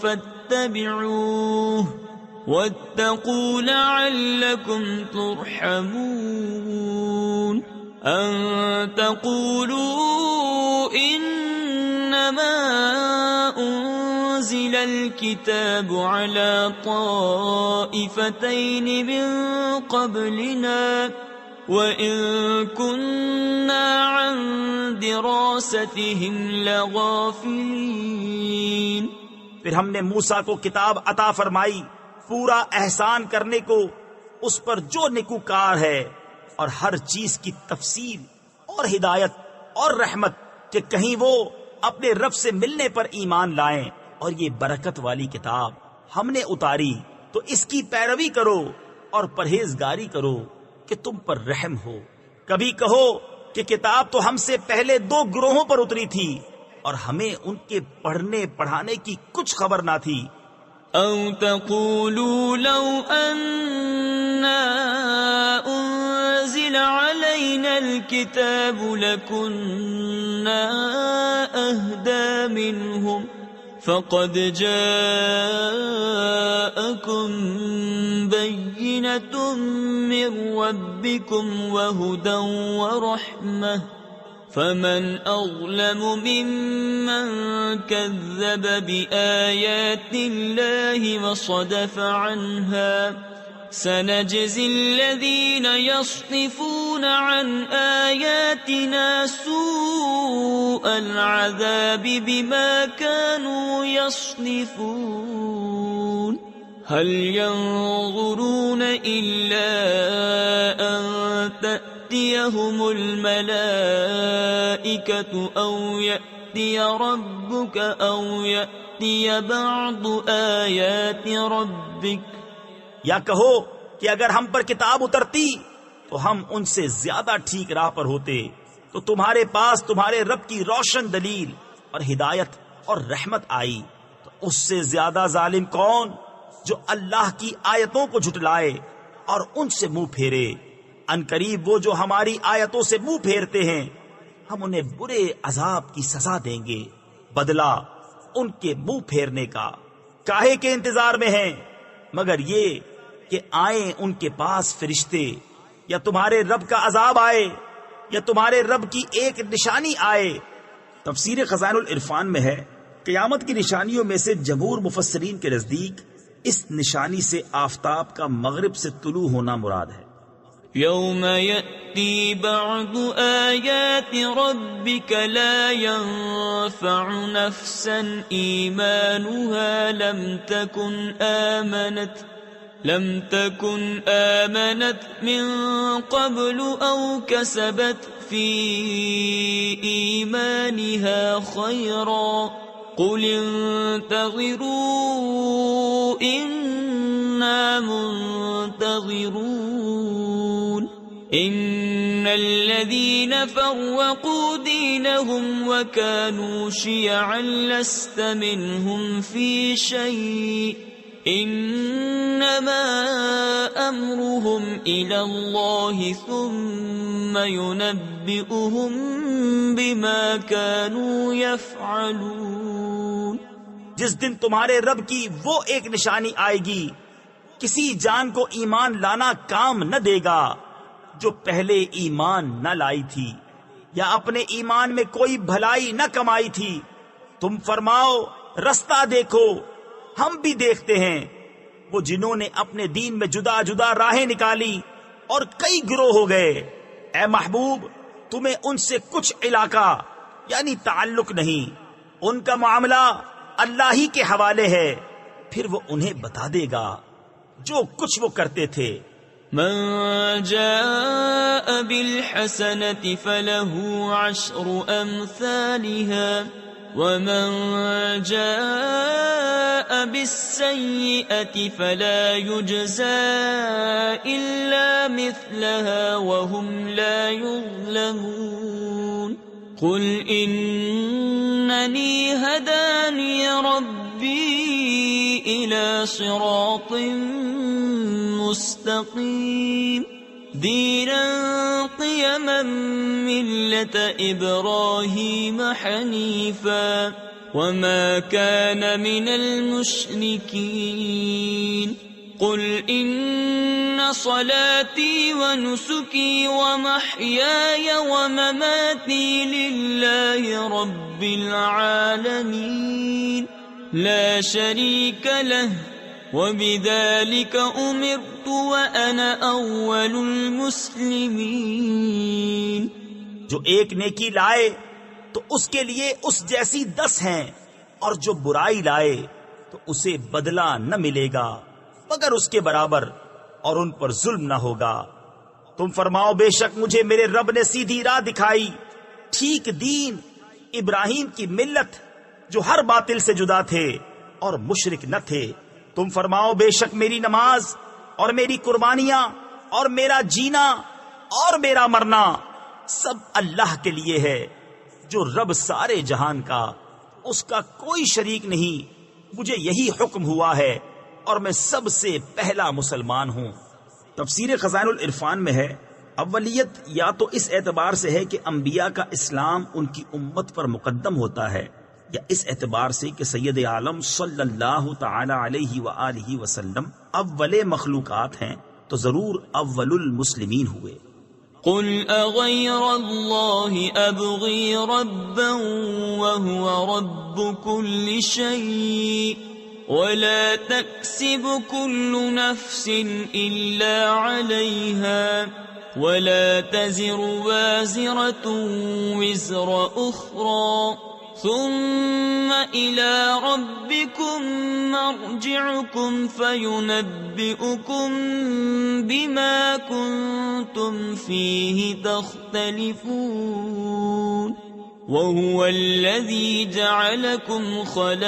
فاتبعوه واتقوا لعلكم ترحمون أن تقولوا إنما أنزل الكتاب على طائفتين من قبلنا وَإِن كُنَّا عَن دِرَاسَتِهِمْ لَغَافِلِينَ۔ پھر ہم نے موسیٰ کو کتاب عطا فرمائی پورا احسان کرنے کو اس پر جو نیکوکار ہے، اور ہر چیز کی تفصیل اور ہدایت اور رحمت کہ کہیں وہ اپنے رب سے ملنے پر ایمان لائیں۔ اور یہ برکت والی کتاب ہم نے اتاری تو اس کی پیروی کرو اور پرہیزگاری کرو کہ تم پر رحم ہو۔ کبھی کہو کہ کتاب تو ہم سے پہلے 2 گروہوں پر اتری تھی، اور ہمیں ان کے پڑھنے پڑھانے کی کچھ خبر نہ تھی. او تقولوا لو أنا أنزل علينا الكتاب لكنا أهدى منهم فقد جاءكم بينة من ربكم وهدى ورحمة فمن أظلم ممن كذب بآيات الله وصدف عنها سنجزي الذين يصدفون عن آياتنا سوء العذاب بما كانوا يصدفون هل ينظرون إلا أن تأتيهم الملائكة أو يأتي ربك أو يأتي بعض آيات ربك. یا کہو کہ اگر ہم پر کتاب اترتی تو ہم ان سے زیادہ ٹھیک راہ پر ہوتے. تو تمہارے پاس تمہارے رب کی روشن دلیل اور ہدایت اور رحمت آئی تو اس سے زیادہ ظالم کون جو اللہ کی آیتوں کو جھٹلائے اور ان سے منہ پھیرے. ان قریب وہ جو ہماری آیتوں سے منہ پھیرتے ہیں ہم انہیں برے عذاب کی سزا دیں گے. بدلہ ان کے منہ پھیرنے کا کاہے کے انتظار میں ہیں مگر یہ کہ آئیں ان کے پاس فرشتے یا تمہارے رب کا عذاب آئے یا تمہارے رب کی ایک نشانی آئے. تفسیر خزائن العرفان میں ہے قیامت کی نشانیوں میں سے جمہور مفسرین کے نزدیک اس نشانی سے آفتاب کا مغرب سے طلوع ہونا مراد ہے. يوم يأتي بعض آيات ربك لا ينفع نفسا إيمانها لم تكن آمنت من قبل أو كسبت في إيمانها خيرا قل انتظروا إنا منتظرون إن الذين فرقوا دينهم وكانوا شيعا لست منهم في شيء إنما أمرهم إلى الله ثم ينبئهم بما كانوا يفعلون. جس دن تمہارے رب کی وہ ایک نشانی آئے گی کسی جان کو ایمان لانا کام نہ دے گا جو پہلے ایمان نہ لائی تھی یا اپنے ایمان میں کوئی بھلائی نہ کمائی تھی. تم فرماؤ رستہ دیکھو ہم بھی دیکھتے ہیں. وہ جنہوں نے اپنے دین میں جدا جدا راہیں نکالی اور کئی گروہ ہو گئے. اے محبوب تمہیں ان سے کچھ علاقہ یعنی تعلق نہیں. ان کا معاملہ اللہ ہی کے حوالے ہے پھر وہ انہیں بتا دے گا جو کچھ وہ کرتے تھے. من جاء بالحسنة فله 10 أمثالها ومن جاء بالسيئة فلا يجزى إلا مثلها وهم لا يظلمون. قل إنني هداني ربي إلى صراط مستقيم دينا قيما ملة إبراهيم حنيفا وما كان من المشركين. قل إن صلاتي ونسكي ومحياي ومماتي لله رب العالمين لا شريك له وبذلك أمرت وأنا أول المسلمين. جو ایک نیکی لائے تو اس کے لیے اس جیسی 10 ہیں اور جو برائی لائے تو اسے بدلہ نہ ملے گا مگر اس کے برابر اور ان پر ظلم نہ ہوگا. تم فرماؤ بے شک مجھے میرے رب نے سیدھی راہ دکھائی ٹھیک دین ابراہیم کی ملت جو ہر باطل سے جدا تھے اور مشرک نہ تھے. تم فرماؤ بے شک میری نماز اور میری قربانیاں اور میرا جینا اور میرا مرنا سب اللہ کے لیے ہے جو رب سارے جہان کا، اس کا کوئی شریک نہیں، مجھے یہی حکم ہوا ہے اور میں سب سے پہلا مسلمان ہوں۔ تفسیر خزائن العرفان میں ہے، اولیت یا تو اس اعتبار سے ہے کہ انبیاء کا اسلام ان کی امت پر مقدم ہوتا ہے، یا اس اعتبار سے کہ سید عالم صلی اللہ تعالی علیہ وآلہ وسلم اول مخلوقات ہیں، تو ضرور اول المسلمین ہوئے۔ قل اغیر اللہ ابغی ربا وهو رب كل شيء ولا تكسب كل نفس الا عليها ولا تزر وازرة وزر اخرى ثم إلى ربكم مرجعكم فينبئكم بما كنتم فيه تختلفون وهو الذي جعلكم خلائف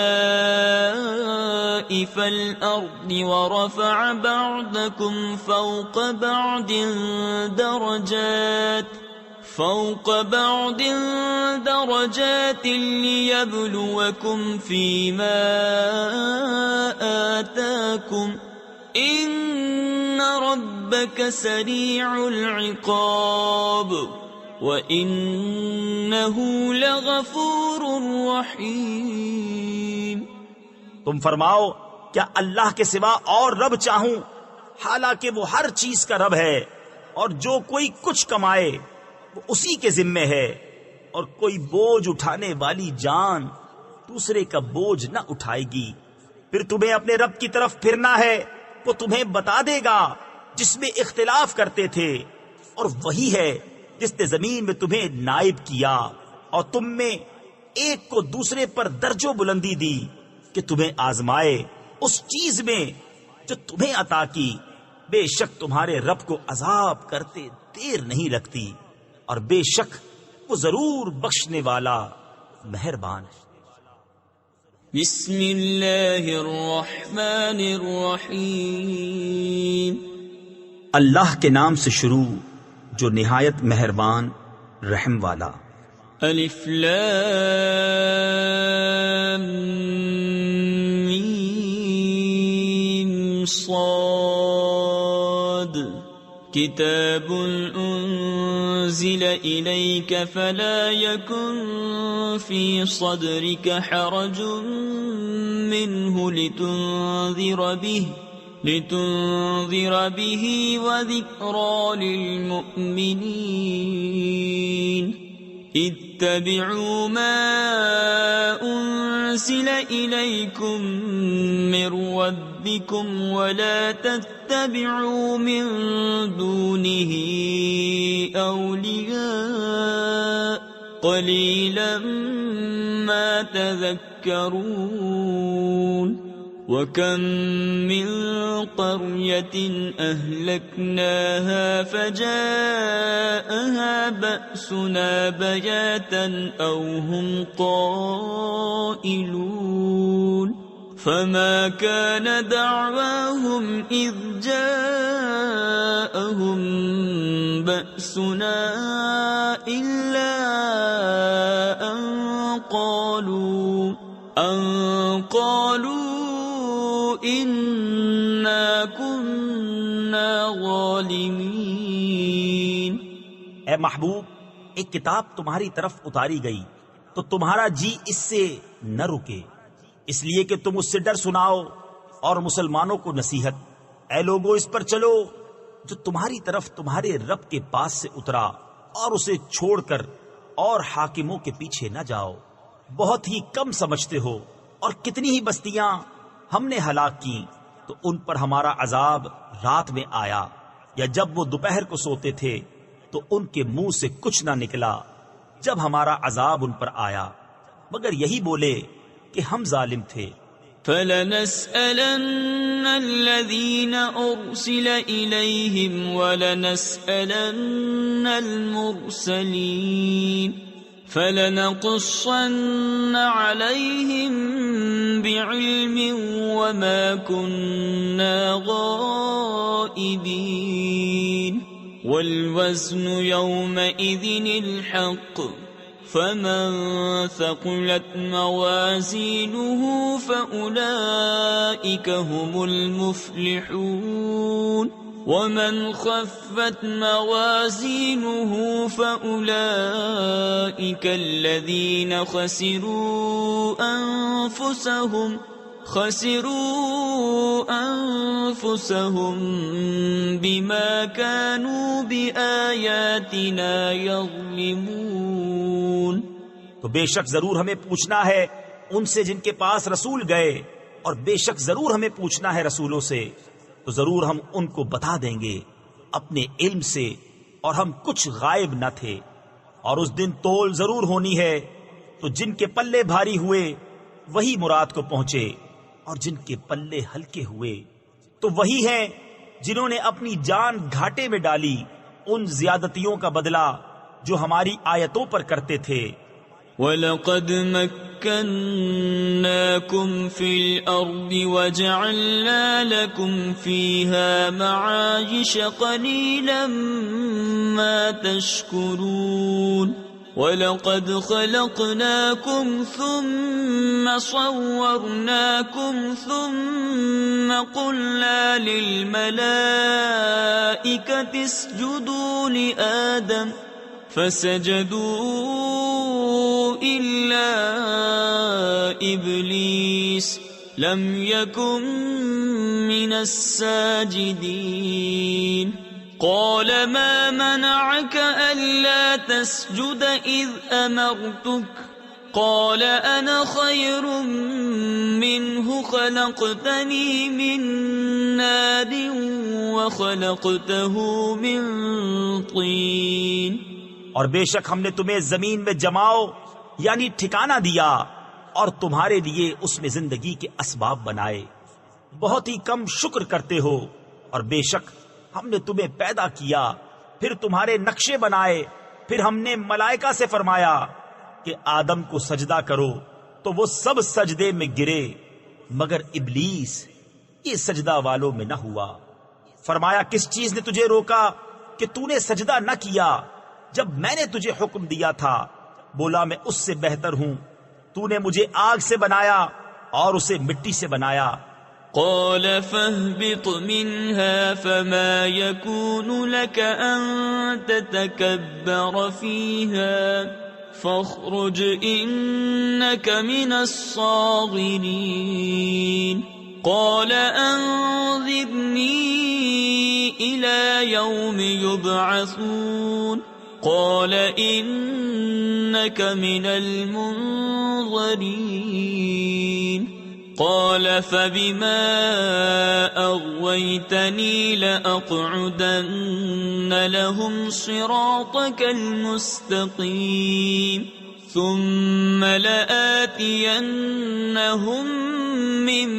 الأرض ورفع بعضكم فوق بعض درجات ليبلوكم فيما آتاكم إن ربك سريع العقاب وَإِنَّهُ لَغَفُورٌ رَحِيمٌ۔ تم فرماؤ کیا اللہ کے سوا اور رب چاہوں، حالانکہ وہ ہر چیز کا رب ہے، اور جو کوئی کچھ کمائے وہ اسی کے ذمے ہے، اور کوئی بوجھ اٹھانے والی جان دوسرے کا بوجھ نہ اٹھائے گی۔ پھر تمہیں اپنے رب کی طرف پھرنا ہے، وہ تمہیں بتا دے گا جس میں اختلاف کرتے تھے، اور وہی ہے جس نے زمین میں تمہیں نائب کیا اور تم میں ایک کو دوسرے پر درجہ بلندی دی کہ تمہیں آزمائے اس چیز میں جو تمہیں عطا کی۔ بے شک تمہارے رب کو عذاب کرتے دیر نہیں لگتی، اور بے شک وہ ضرور بخشنے والا مہربان ہے۔ بسم اللہ الرحمن الرحیم۔ اللہ کے نام سے شروع جو نہایت مہربان رحم والا۔ الف لام میم صاد کتاب انزل الیک فلا یکن فی صدرک حرج منہ لتنذر به وذكرى للمؤمنين اتبعوا ما أنزل إليكم من ربكم ولا تتبعوا من دونه أولياء قليلا ما تذكرون وَكَمْ مِنْ قَرْيَةٍ أَهْلَكْنَاهَا فَجَاءَهَا بَأْسُنَا بَيَاتًا أَوْ هُمْ قَائِلُونَ فَمَا كَانَ دَعْوَاهُمْ إِذْ جَاءَهُمْ بَأْسُنَا إِلَّا أَنْ قَالُوا اِنَّا كُنَّا ظَالِمِينَ۔ اے محبوب، ایک کتاب تمہاری طرف اتاری گئی تو تمہارا جی اس سے نہ رکے، اس لیے کہ تم اس سے ڈر سناؤ اور مسلمانوں کو نصیحت۔ اے لوگو، اس پر چلو جو تمہاری طرف تمہارے رب کے پاس سے اترا، اور اسے چھوڑ کر اور حاکموں کے پیچھے نہ جاؤ۔ بہت ہی کم سمجھتے ہو، اور کتنی ہی بستیاں ہم نے ہلاک کی تو ان پر ہمارا عذاب رات میں آیا، یا جب وہ دوپہر کو سوتے تھے تو ان کے منہ سے کچھ نہ نکلا جب ہمارا عذاب ان پر آیا، مگر یہی بولے کہ ہم ظالم تھے۔ فَلَنَسْأَلَنَّ الَّذِينَ أُرْسِلَ إِلَيْهِمْ وَلَنَسْأَلَنَّ الْمُرْسَلِينَ فَلَنَقُصَّنَّ عَلَيْهِمْ بِعِلْمٍ وَمَا كُنَّا غَائِبِينَ وَالْوَزْنُ يَوْمَئِذٍ الْحَقُّ فمن ثقلت موازينه فأولئك هم المفلحون ومن خفت موازينه فأولئك الذين خسروا أنفسهم بما كانوا بآياتنا يظلمون. تو بے شک ضرور ہمیں پوچھنا ہے ان سے جن کے پاس رسول گئے، اور بے شک ضرور ہمیں پوچھنا ہے رسولوں سے، تو ضرور ہم ان کو بتا دیں گے اپنے علم سے، اور ہم کچھ غائب نہ تھے. اور اس دن تول ضرور ہونی ہے، تو جن کے پلے بھاری ہوئے وہی مراد کو پہنچے، اور جن کے پلے ہلکے ہوئے تو وہی ہیں جنہوں نے اپنی جان گھاٹے میں ڈالی ان زیادتیوں کا بدلہ جو ہماری آیتوں پر کرتے تھے. وَلَقَدْ مَكَّنَّاكُمْ فِي الْأَرْضِ وَجَعَلْنَا لَكُمْ فِيهَا مَعَايِشَ قَلِيلًا مَا تَشْكُرُونَ. وَلَقَدْ خَلَقْنَاكُمْ ثُمَّ صَوَّرْنَاكُمْ ثُمَّ قُلْنَا لِلْمَلَائِكَةِ اسْجُدُوا لِآدَمَ فسجدوا إلا إبليس لم يكن من الساجدين. قال ما منعك ألا تسجد إذ أمرتك قال أنا خير منه خلقتني من نار وخلقته من طين. اور بے شک ہم نے تمہیں زمین میں جماؤ یعنی ٹھکانہ دیا، اور تمہارے لیے اس میں زندگی کے اسباب بنائے. بہت ہی کم شکر کرتے ہو. اور بے شک ہم نے تمہیں پیدا کیا، پھر تمہارے نقشے بنائے، پھر ہم نے ملائکہ سے فرمایا کہ آدم کو سجدہ کرو، تو وہ سب سجدے میں گرے مگر ابلیس یہ سجدہ والوں میں نہ ہوا. فرمایا کس چیز نے تجھے روکا کہ تو نے سجدہ نہ کیا جب میں نے تجھے حکم دیا تھا؟ بولا میں اس سے بہتر ہوں، تو نے مجھے آگ سے بنایا اور اسے مٹی سے بنایا. قال فاهبط منها فما يكون لك أن تتكبر فيها فاخرج إنك من الصاغرين. قال أنظرني إلى يوم يبعثون. قال إنك من المنظرين. قال فبما أغويتني لأقعدن لهم صراطك المستقيم ثم لآتينهم من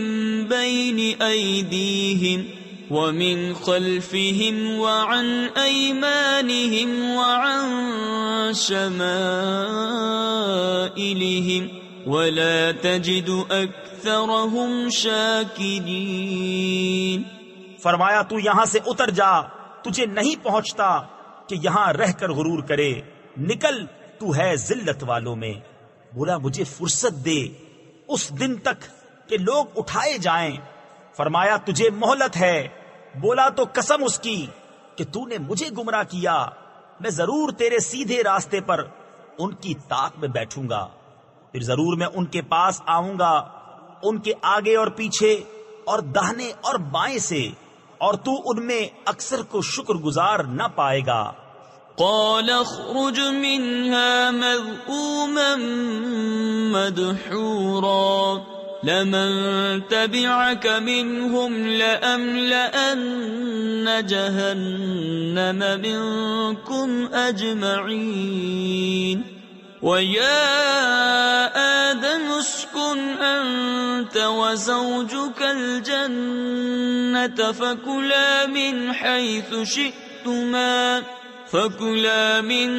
بين أيديهم ومن خلفهم وعن أيمانهم وعن شمائلهم ولا تجد أكثرهم شاكرين. فرمایا تو یہاں سے اتر جا، تجھے نہیں پہنچتا کہ یہاں رہ کر غرور کرے. نکل، تو ہے ذلت والوں میں. بولا مجھے فرصت دے اس دن تک کہ لوگ اٹھائے جائیں. فرمایا تجھے مہلت ہے. بولا تو قسم اس کی کہ تو نے مجھے گمراہ کیا، میں ضرور تیرے سیدھے راستے پر ان کی طاق میں بیٹھوں گا. پھر ضرور میں ان کے پاس آؤں گا، ان کے آگے اور پیچھے اور داہنے اور بائیں سے، اور تو ان میں اکثر کو شکر گزار نہ پائے گا. قال اخرج منها مذءوما مدحورا لمن تبعك منهم لأملأن جهنم منكم أجمعين. ويا آدم اسكن أنت وزوجك الجنة فكلا من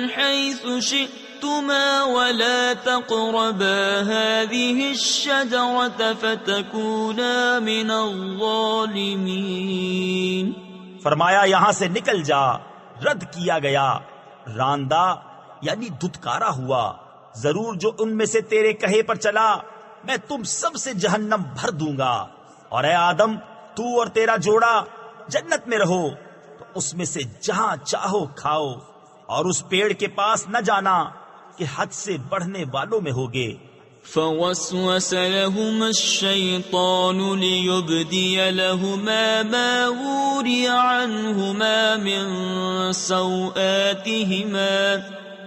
حيث شئتما ولا تقربا هذه الشجرة فتكونا من الظالمين. فرمایا یہاں سے نکل جا. رد کیا گیا، راندہ یعنی دھتکارا ہوا. ضرور جو ان میں سے تیرے کہے پر چلا میں تم سب سے جہنم بھر دوں گا، اور اے آدم تو اور تیرا جوڑا جنت میں رہو، تو اس میں سے جہاں چاہو کھاؤ، اور اس پیڑ کے پاس نہ جانا کہ حد سے بڑھنے والوں میں ہوگے۔ فوسوس لهما الشيطان ليبدي لهما ما وري عنهما من سوآتهما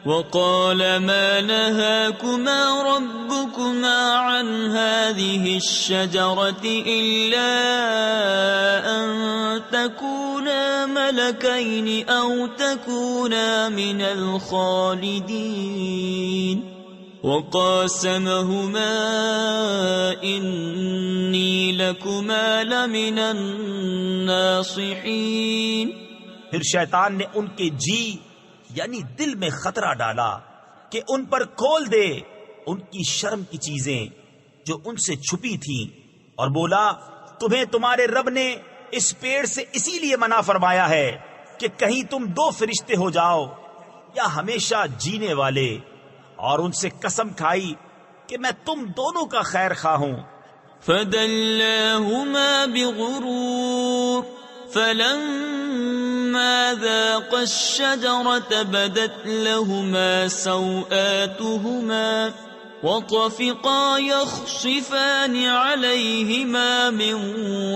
وقال ما نهاكما ربكما عن هذه الشجرة إلا أن تكونا ملكين أو تكونا من الخالدين وقاسمهما إني لكما لمن الناصحين۔ پھر شیطان نے ان کے جی یعنی دل میں خطرہ ڈالا کہ ان پر کھول دے ان کی شرم کی چیزیں جو ان سے چھپی تھیں، اور بولا تمہیں تمہارے رب نے اس پیڑ سے اسی لیے منع فرمایا ہے کہ کہیں تم دو فرشتے ہو جاؤ یا ہمیشہ جینے والے، اور ان سے قسم کھائی کہ میں تم دونوں کا خیر خواہ ہوں۔ فدلاهما بغرور فلما ذاقا الشجرة بدت لهما سوآتهما وطفقا يخصفان عليهما من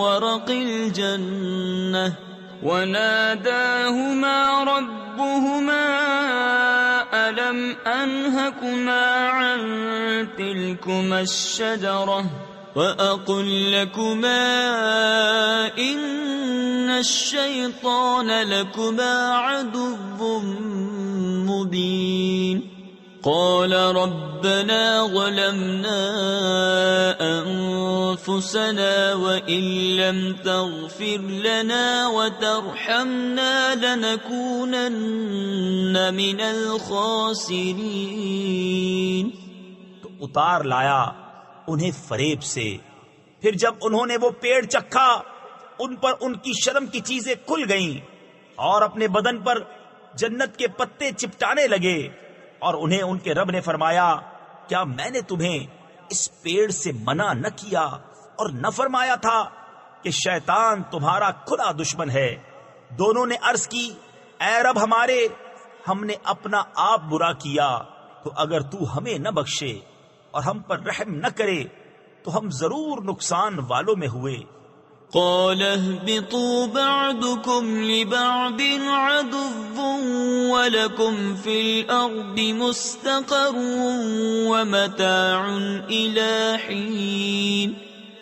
ورق الجنة وناداهما ربهما ألم أنهكما عن تلكما الشجرة وأقل لكما إن الشيطان لكما عدو مبين قال ربنا ظلمنا أنفسنا وإن لم تغفر لنا وترحمنا لنكونن من الخاسرين۔ تو اتار لایا انہیں فریب سے، پھر جب انہوں نے وہ پیڑ چکھا ان پر ان کی شرم کی چیزیں کھل گئیں اور اپنے بدن پر جنت کے پتے چپٹانے لگے، اور انہیں ان کے رب نے فرمایا کیا میں نے تمہیں اس پیڑ سے منع نہ کیا اور نہ فرمایا تھا کہ شیطان تمہارا کھلا دشمن ہے؟ دونوں نے عرض کی اے رب ہمارے، ہم نے اپنا آپ برا کیا، تو اگر تو ہمیں نہ بخشے اور ہم پر رحم نہ کرے تو ہم ضرور نقصان والوں میں ہوئے۔ قال اهبطوا بعضكم لبعض عدو ولكم في الأرض مستقر ومتاع إلى حين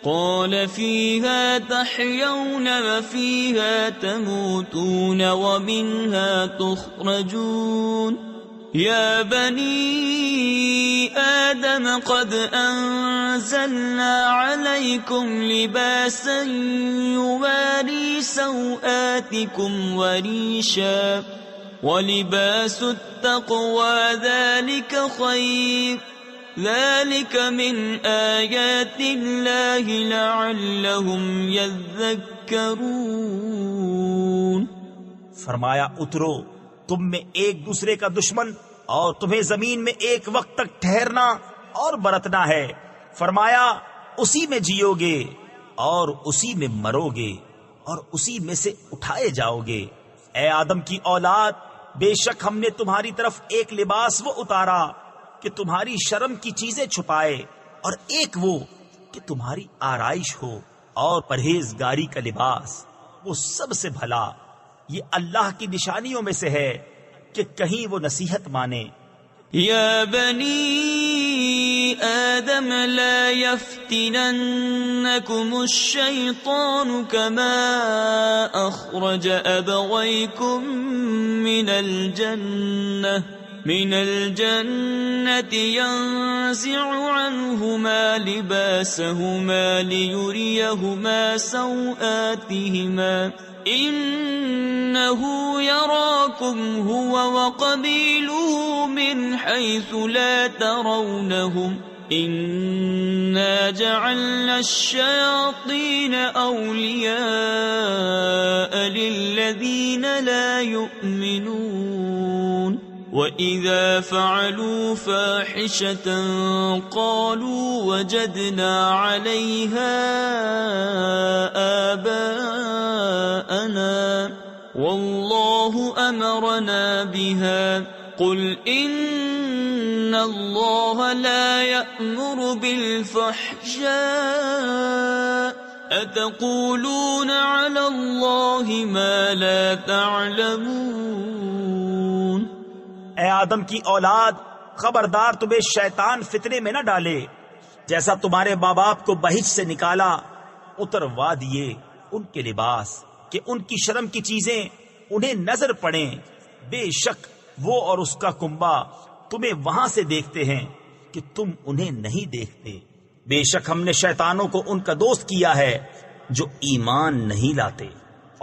قال فيها تحيون وفيها تموتون ومنها تخرجون يا بني آدم قد أنزلنا عليكم لباسا يواري سوآتكم وريشا ولباس التقوى ذلك خير ذلك من آيات الله لعلهم يذكرون۔ فرمایا اترو، تم میں ایک دوسرے کا دشمن اور تمہیں زمین میں ایک وقت تک ٹھہرنا اور برتنا ہے۔ فرمایا اسی میں جیو گے اور اسی میں مرو گے اور اسی میں سے اٹھائے جاؤ گے۔ اے آدم کی اولاد، بے شک ہم نے تمہاری طرف ایک لباس وہ اتارا کہ تمہاری شرم کی چیزیں چھپائے، اور ایک وہ کہ تمہاری آرائش ہو، اور پرہیزگاری کا لباس وہ سب سے بھلا۔ یہ اللہ کی نشانیوں میں سے ہے کہ کہیں وہ نصیحت مانے۔ یا بنی آدم لا يفتننكم الشيطان كما أخرج أبويكم من الجنة ينزع عنهما لباسهما ليريهما سوآتهما إنه يراكم هو وقبيله من حيث لا ترونهم إنا جعلنا الشياطين أولياء للذين لا يؤمنون۔ وَإِذَا فَعَلُوا فَاحِشَةً قَالُوا وَجَدْنَا عَلَيْهَا آبَاءَنَا وَاللَّهُ أَمَرَنَا بِهَا قُلْ إِنَّ اللَّهَ لَا يَأْمُرُ بِالْفَحْشَاءِ أَتَقُولُونَ عَلَى اللَّهِ مَا لَا تَعْلَمُونَ۔ اے آدم کی اولاد، خبردار تمہیں شیطان فتنے میں نہ ڈالے، جیسا تمہارے ماں باپ کو بہشت سے نکالا اتروا دیے ان کے لباس کہ ان کی شرم کی چیزیں انہیں نظر پڑیں، بے شک وہ اور اس کا کنبہ تمہیں وہاں سے دیکھتے ہیں کہ تم انہیں نہیں دیکھتے۔ بے شک ہم نے شیطانوں کو ان کا دوست کیا ہے جو ایمان نہیں لاتے،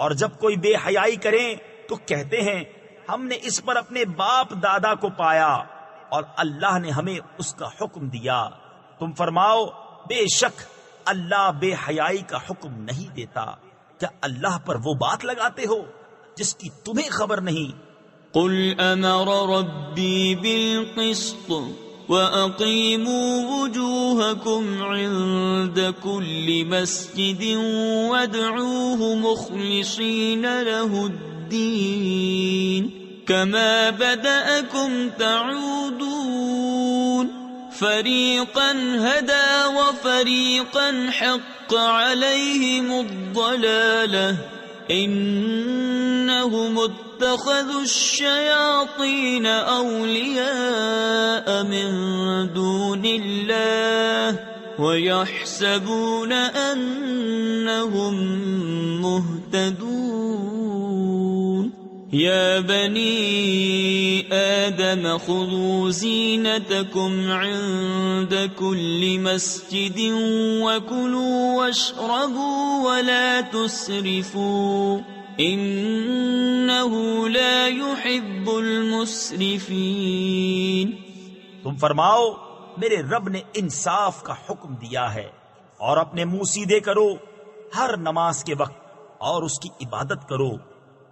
اور جب کوئی بے حیائی کریں تو کہتے ہیں ہم نے اس پر اپنے باپ دادا کو پایا اور اللہ نے ہمیں اس کا حکم دیا۔ تم فرماؤ بے شک اللہ بے حیائی کا حکم نہیں دیتا، کیا اللہ پر وہ بات لگاتے ہو جس کی تمہیں خبر نہیں؟ قل امر ربی بالقسط وَأَقِيمُوا وُجُوهَكُمْ عِندَ كُلِّ مَسْجِدٍ وَادْعُوهُ مُخْلِصِينَ لَهُ الدِّينَ كَمَا بَدَأَكُمْ تَعُودُونَ فَرِيقًا هَدَى وَفَرِيقًا حَقَّ عَلَيْهِمُ الضَّلَالَةُ إِنَّهُمُ اتخذوا الشياطين أولياء من دون الله ويحسبون أنهم مهتدون يا بني آدم خذوا زينتكم عند كل مسجد وكلوا واشربوا ولا تسرفوا انہو لا يحب المسرفین۔ تم فرماؤ میرے رب نے انصاف کا حکم دیا ہے اور اپنے منہ سیدھے کرو ہر نماز کے وقت اور اس کی عبادت کرو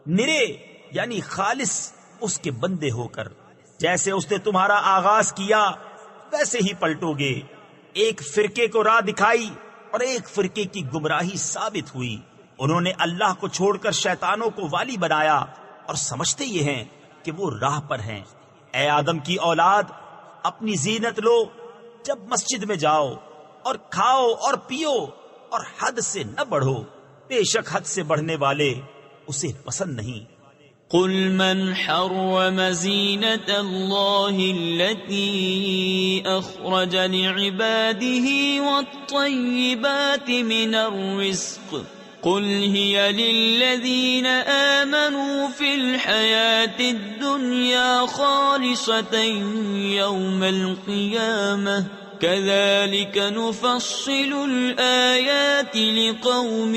نرے یعنی خالص اس کے بندے ہو کر، جیسے اس نے تمہارا آغاز کیا ویسے ہی پلٹو گے۔ ایک فرقے کو راہ دکھائی اور ایک فرقے کی گمراہی ثابت ہوئی، انہوں نے اللہ کو چھوڑ کر شیطانوں کو والی بنایا اور سمجھتے یہ ہیں کہ وہ راہ پر ہیں۔ اے آدم کی اولاد، اپنی زینت لو جب مسجد میں جاؤ، اور کھاؤ اور پیو اور حد سے نہ بڑھو، بے شک حد سے بڑھنے والے اسے پسند نہیں۔ قل من حرم زینة اللہ التي اخرج لعباده والطیبات من الرزق قل هي للذين آمنوا في الحياة الدنيا خالصة يوم القيامة كذلك نفصل الآيات لقوم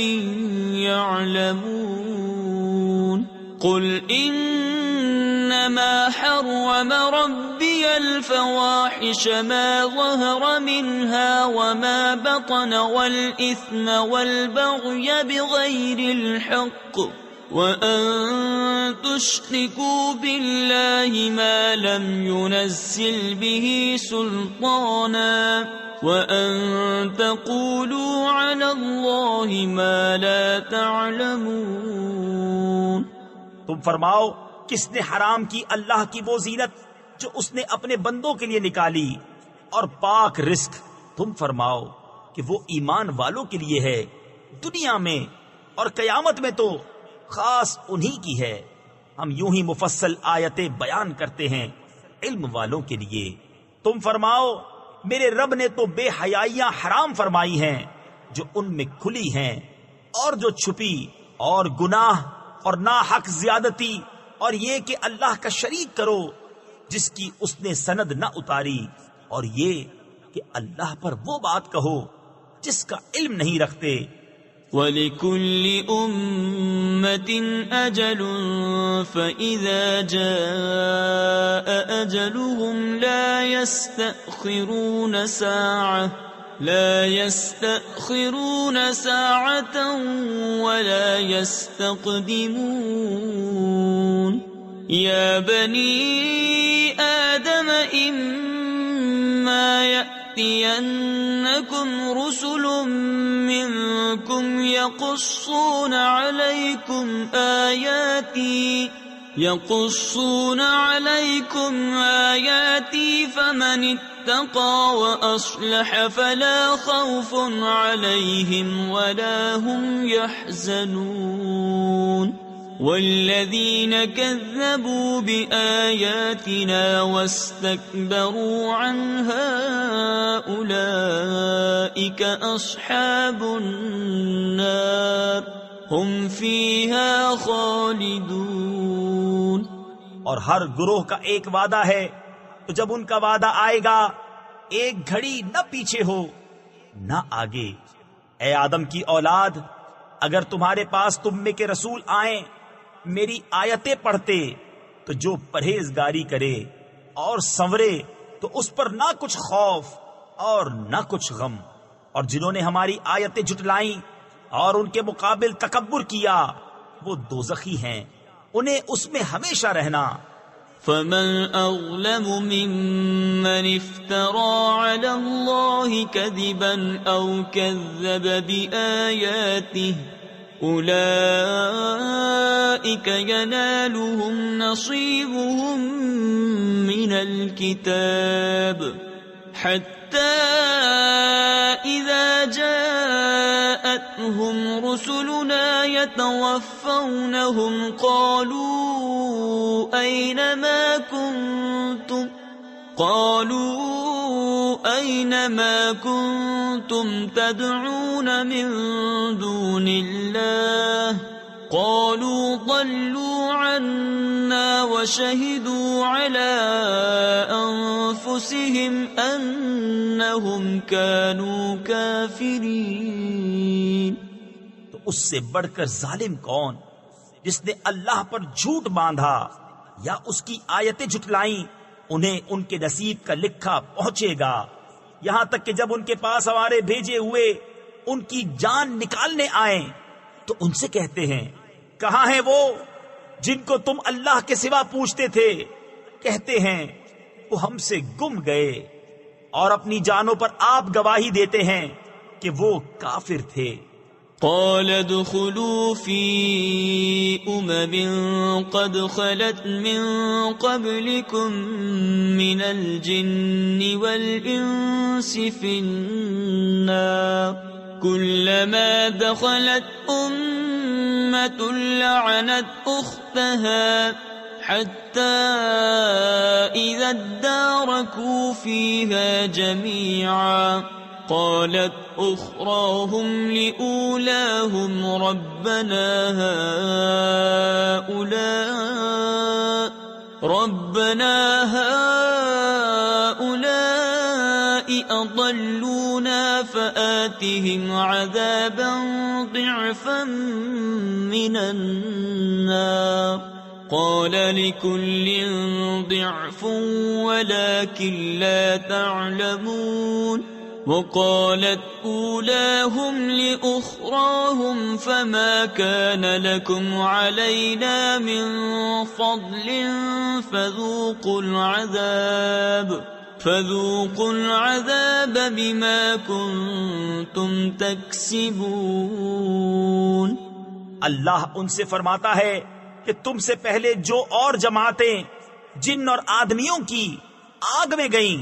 يعلمون قل إنما حرم ربي الفواحش ما ظهر منها وما بطن والإثم والبغي بغير الحق وأن تشركوا بالله ما لم ينزل به سلطانا وأن تقولوا على الله ما لا تعلمون۔ تم فرماؤ کس نے حرام کی اللہ کی وہ زینت جو اس نے اپنے بندوں کے لیے نکالی اور پاک رزق؟ تم فرماؤ کہ وہ ایمان والوں کے لیے ہے، دنیا میں اور قیامت میں تو خاص انہی کی ہے۔ ہم یوں ہی مفصل آیتیں بیان کرتے ہیں علم والوں کے لیے۔ تم فرماؤ میرے رب نے تو بے حیائیاں حرام فرمائی ہیں جو ان میں کھلی ہیں اور جو چھپی، اور گناہ اور ناحق زیادتی، اور یہ کہ اللہ کا شریک کرو جس کی اس نے سند نہ اتاری، اور یہ کہ اللہ پر وہ بات کہو جس کا علم نہیں رکھتے۔ وَلِكُلِّ أُمَّةٍ أَجَلٌ فَإِذَا جَاءَ أَجَلُهُمْ لَا يَسْتَأْخِرُونَ سَاعَةً وَلَا يَسْتَقْدِمُونَ۔ يا بني آدم إما يأتينكم رسل منكم يقصون عليكم آياتي فمن اتقى وأصلح فلا خوف عليهم ولا هم يحزنون والذين كذبوا بآياتنا واستكبروا عنها أولئك أصحاب النار هم فيها خالدون۔ اور ہر گروہ کا ایک وعدہ ہے، تو جب ان کا وعدہ آئے گا ایک گھڑی نہ پیچھے ہو نہ آگے۔ اے آدم کی اولاد، اگر تمہارے پاس تم میں کے رسول آئیں میری آیتیں پڑھتے تو جو پرہیزگاری کرے اور سنورے تو اس پر نہ کچھ خوف اور نہ کچھ غم، اور جنہوں نے ہماری آیتیں جھٹلائیں اور ان کے مقابل تکبر کیا وہ دوزخی ہیں، انہیں اس میں ہمیشہ رہنا۔ فمن أظلم ممن افترى على الله كذبا أو كذب بآياته أولئك ينالهم نصيبهم من الكتاب حتى إذا جاءتهم رسلنا يتوفونهم قالوا أين ما كنتم تدعون من دون الله قالوا ضلوا عنا وشهدوا على أنفسهم أنهم كانوا كافرين۔ تو اس سے بڑھ کر ظالم کون جس نے اللہ پر جھوٹ باندھا یا اس کی آیتیں جھٹلائیں؟ انہیں ان کے نصیب کا لکھا پہنچے گا، یہاں تک کہ جب ان کے پاس ہمارے بھیجے ہوئے ان کی جان نکالنے آئیں تو ان سے کہتے ہیں کہاں ہیں وہ جن کو تم اللہ کے سوا پوچھتے تھے؟ کہتے ہیں وہ ہم سے گم گئے، اور اپنی جانوں پر آپ گواہی دیتے ہیں کہ وہ کافر تھے۔ قال ادخلوا في قد خلت من قبلكم من الجن والإنس في النار كلما دخلت أمة لعنت أختها حتى إذا اداركوا فيها جميعا قالت أخراهم لأولاهم ربنا هؤلاء أضلونا فآتهم عذابا ضعفا من النار قال لكل ضعف ولكن لا تعلمون وقالت أولاهم لأخراهم فما كان لكم علينا من فضل فذوقوا العذاب بما كنتم تكسبون۔ اللہ ان سے فرماتا ہے کہ تم سے پہلے جو اور جماعتیں جن اور آدمیوں کی آگ میں گئیں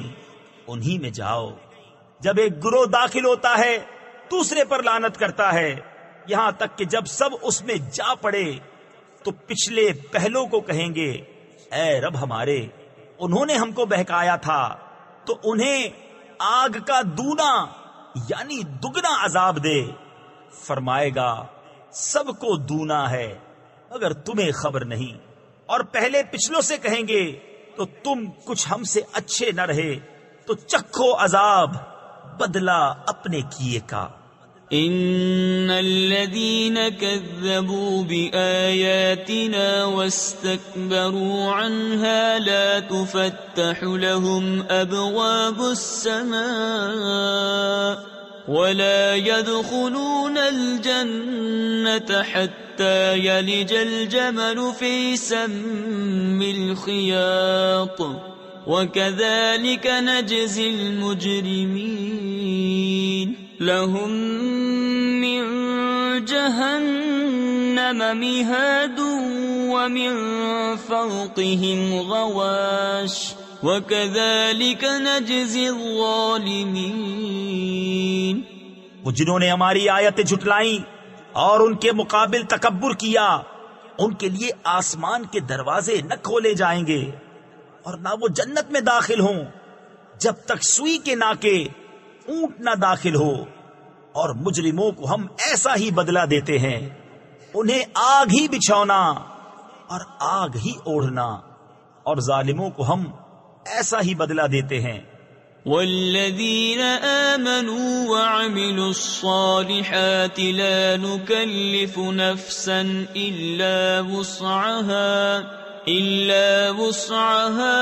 انہی میں جاؤ۔ جب ایک گروہ داخل ہوتا ہے دوسرے پر لعنت کرتا ہے، یہاں تک کہ جب سب اس میں جا پڑے تو پچھلے پہلوں کو کہیں گے اے رب ہمارے، انہوں نے ہم کو بہکایا تھا تو انہیں آگ کا دونا یعنی دگنا عذاب دے۔ فرمائے گا سب کو دونا ہے مگر تمہیں خبر نہیں، اور پہلے پچھلوں سے کہیں گے تو تم کچھ ہم سے اچھے نہ رہے تو چکھو عذاب بدلہ اپنے کیے کا۔ ان الذين كذبوا بآياتنا واستكبروا عنها لا تفتح لهم ابواب السماء ولا يدخلون الجنة حتى يلج الجمل في سم الخياط وكذلك نجزي المجرمين لهم من جهنم مهاد ومن فوقهم غواش وَكَذَلِكَ نَجْزِي الظَّالِمِينَ وہ جنہوں نے ہماری آیتیں جھٹلائیں اور ان کے مقابل تکبر کیا، ان کے لیے آسمان کے دروازے نہ کھولے جائیں گے اور نہ وہ جنت میں داخل ہوں جب تک سوئی کے ناکے اونٹ نہ داخل ہو، اور مجرموں کو ہم ایسا ہی بدلہ دیتے ہیں، انہیں آگ ہی بچھونا اور آگ ہی اوڑھنا، اور ظالموں کو ہم ایسا ہی بدلہ دیتے ہیں۔ والذین آمنوا وعملوا الصالحات لا نکلف نفسا الا وسعها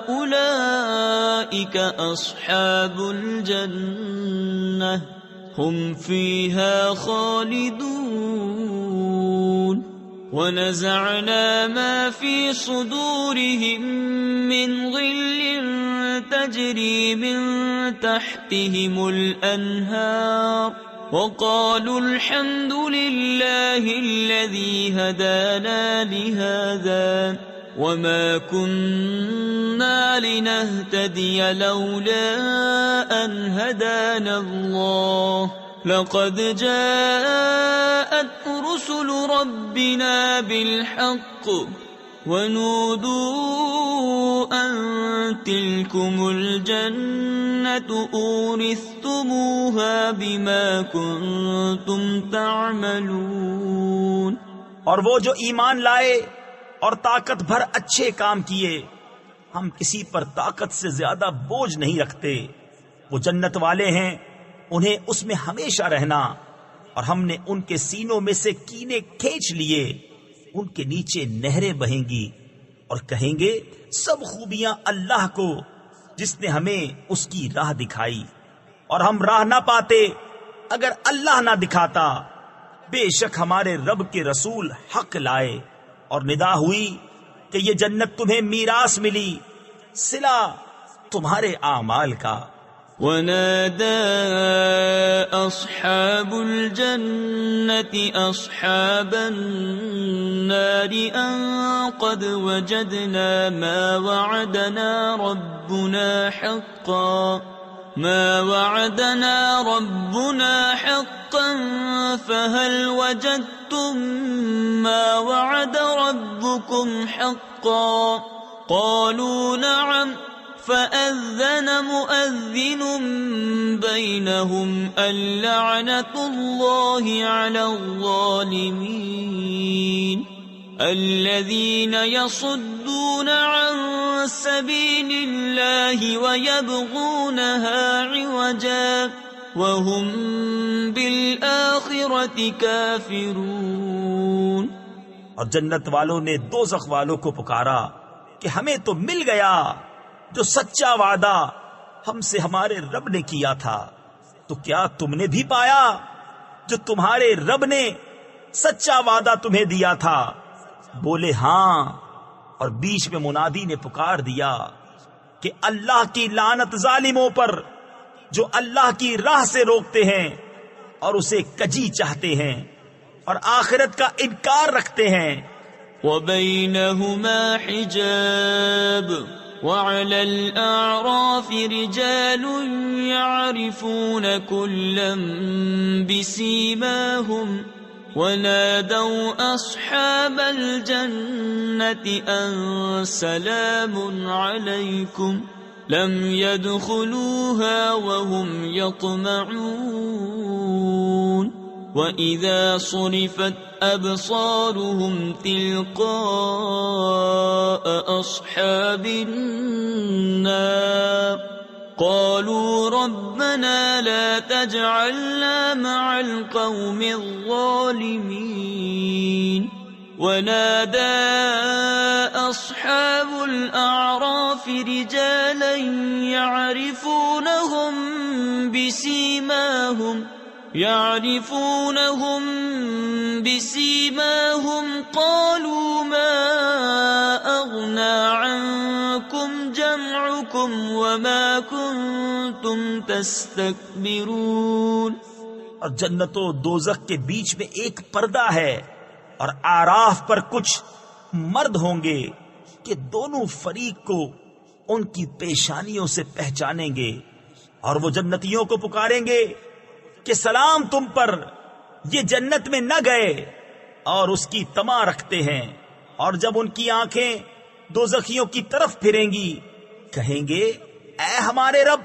اولئک اصحاب الجنة هم فيها خالدون ونزعنا ما في صدورهم من غل تجري من تحتهم الأنهار وقالوا الحمد لله الذي هدانا لهذا وما كنا لنهتدي لولا أن هدانا الله لقد جاءت رسل ربنا بالحق ونودوا أن تلكم الجنة أورثتموها بما كنتم تعملون۔ اور وہ جو ایمان لائے اور طاقت بھر اچھے کام کیے، ہم کسی پر طاقت سے زیادہ بوجھ نہیں رکھتے، وہ جنت والے ہیں، انہیں اس میں ہمیشہ رہنا، اور ہم نے ان کے سینوں میں سے کینے کھینچ لیے، ان کے نیچے نہریں بہیں گی، اور کہیں گے سب خوبیاں اللہ کو جس نے ہمیں اس کی راہ دکھائی، اور ہم راہ نہ پاتے اگر اللہ نہ دکھاتا۔ بے شک ہمارے رب کے رسول حق لائے، اور ندا ہوئی کہ یہ جنت تمہیں میراث ملی صلہ تمہارے اعمال کا۔ ونادى أصحاب الجنة أصحاب النار أن قد وجدنا ما وعدنا ربنا حقا فهل وجدتم ما وعد ربكم حقا قالوا نعم فأذن مؤذن بينهم اللعنة الله على الظالمين الذين يصدون عن سبيل الله ويبغونها عوجا وهم بالآخرة كافرون۔ اور جنت والوں نے دوزخ والوں کو پکارا کہ ہمیں تو مل گیا جو سچا وعدہ ہم سے ہمارے رب نے کیا تھا، تو کیا تم نے بھی پایا جو تمہارے رب نے سچا وعدہ تمہیں دیا تھا؟ بولے ہاں، اور بیچ میں منادی نے پکار دیا کہ اللہ کی لعنت ظالموں پر جو اللہ کی راہ سے روکتے ہیں اور اسے کجی چاہتے ہیں اور آخرت کا انکار رکھتے ہیں۔ وَبَيْنَهُمَا حِجَابٌ وَعَلَى الْأَعْرَافِ رِجَالٌ يَعْرِفُونَ كُلًّا بِسِيمَاهُمْ وَنَادَوْا أَصْحَابَ الْجَنَّةِ أَنْ سَلَامٌ عَلَيْكُمْ لَمْ يَدْخُلُوهَا وَهُمْ يَطْمَعُونَ وَإِذَا صُرِفَتْ أَبْصَارُهُمْ تِلْقَاءَ أَصْحَابِ النَّارِ قَالُوا رَبَّنَا لَا تَجْعَلْنَا مَعَ الْقَوْمِ الظَّالِمِينَ ونادى أصحاب أصحاب الأعراف رجالا يعرفونهم بسيماهم قالوا ما أغنى عنكم جمعكم وما كنتم تستكبرون. اور جنت و دوزخ کے بیچ میں ایک پردہ ہے، اور آراف پر کچھ مرد ہوں گے کہ دونوں فریق کو ان کی پیشانیوں سے پہچانیں گے، اور وہ جنتیوں کو پکاریں گے کہ سلام تم پر، یہ جنت میں نہ گئے اور اس کی طمع رکھتے ہیں. اور جب ان کی آنکھیں دوزخیوں کی طرف پھریں گی کہیں گے اے ہمارے رب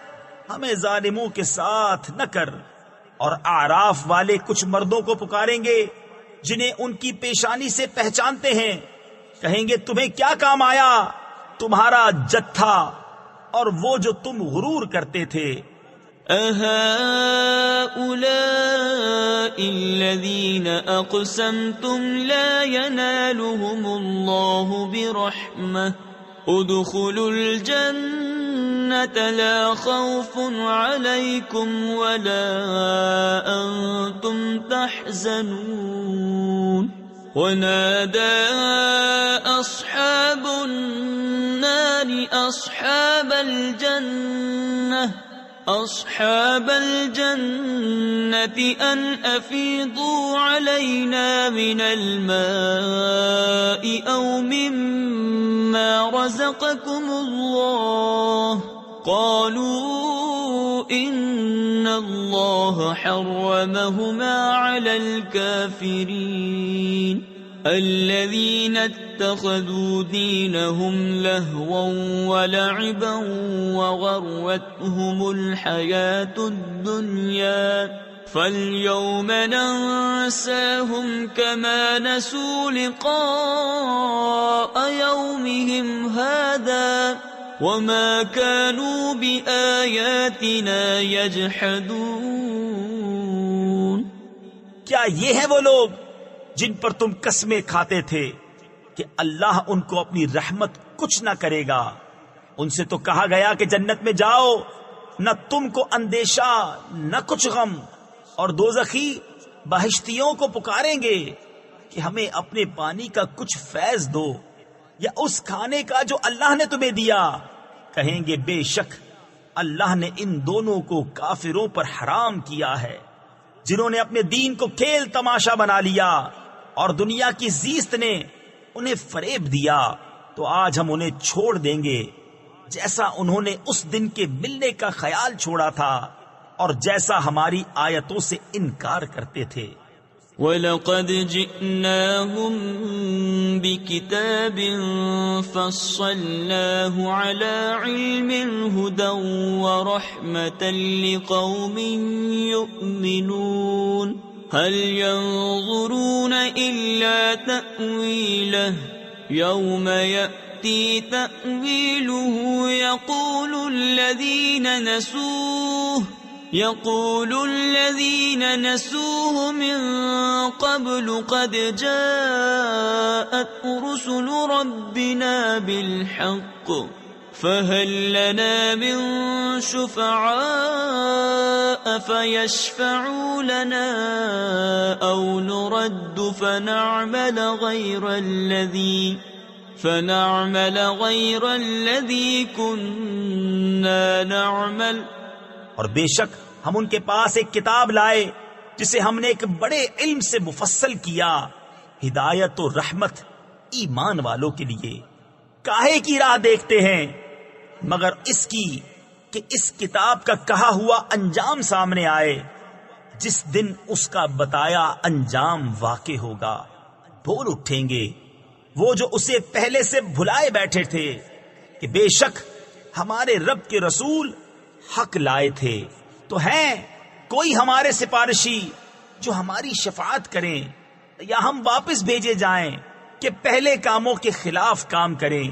ہمیں ظالموں کے ساتھ نہ کر. اور آراف والے کچھ مردوں کو پکاریں گے جنہیں ان کی پیشانی سے پہچانتے ہیں، کہیں گے تمہیں کیا کام آیا تمہارا جتھا اور وہ جو تم غرور کرتے تھے. أهؤلاء الذين أقسمتم لا ينالهم الله برحمة ادخلوا الجنة لا خوف عليكم ولا أنتم تحزنون. ونادى أصحاب النار أصحاب الجنة أن أفيضوا علينا من الماء أو مما رزقكم الله قالوا إن الله حرمهما على الكافرين الذين اتخذوا دينهم لهوا ولعبا وغرتهم الحياة الدنيا فاليوم ننساهم كما نسوا لقاء يومهم هذا وما كانوا بآياتنا يجحدون. کیا یہ ہیں وہ لوگ جن پر تم قسمیں کھاتے تھے کہ اللہ ان کو اپنی رحمت کچھ نہ کرے گا؟ ان سے تو کہا گیا کہ جنت میں جاؤ، نہ تم کو اندیشہ نہ کچھ غم. اور دوزخی بہشتیوں کو پکاریں گے کہ ہمیں اپنے پانی کا کچھ فیض دو یا اس کھانے کا جو اللہ نے تمہیں دیا. کہیں گے بے شک اللہ نے ان دونوں کو کافروں پر حرام کیا ہے جنہوں نے اپنے دین کو کھیل تماشا بنا لیا اور دنیا کی زیست نے انہیں فریب دیا. تو آج ہم انہیں چھوڑ دیں گے جیسا انہوں نے اس دن کے ملنے کا خیال چھوڑا تھا اور جیسا ہماری آیتوں سے انکار کرتے تھے. وَلَقَدْ جِئْنَاهُمْ بِكِتَابٍ فَصَّلْنَاهُ عَلَى عِلْمٍ هُدًى وَرَحْمَةً لِقَوْمٍ يُؤْمِنُونَ. هَلْ يَنظُرُونَ إِلَّا تَأْوِيلَهُ يَوْمَ يَأْتِي تَأْوِيلُهُ يقول الذين نسوه من قبل قد جاءت رسل ربنا بالحق فهل لنا من شفعاء فيشفعوا لنا أو نرد فنعمل غير الذي كنا نعمل. اور بے شک ہم ان کے پاس ایک کتاب لائے جسے ہم نے ایک بڑے علم سے مفصل کیا، ہدایت و رحمت ایمان والوں کے لیے. کاہے کی راہ دیکھتے ہیں مگر اس کی کہ اس کتاب کا کہا ہوا انجام سامنے آئے، جس دن اس کا بتایا انجام واقع ہوگا. بول اٹھیں گے وہ جو اسے پہلے سے بھلائے بیٹھے تھے کہ بے شک ہمارے رب کے رسول حق لائے تھے، تو ہیں کوئی ہمارے سفارشی جو ہماری شفاعت کریں، یا ہم واپس بھیجے جائیں کہ پہلے کاموں کے خلاف کام کریں.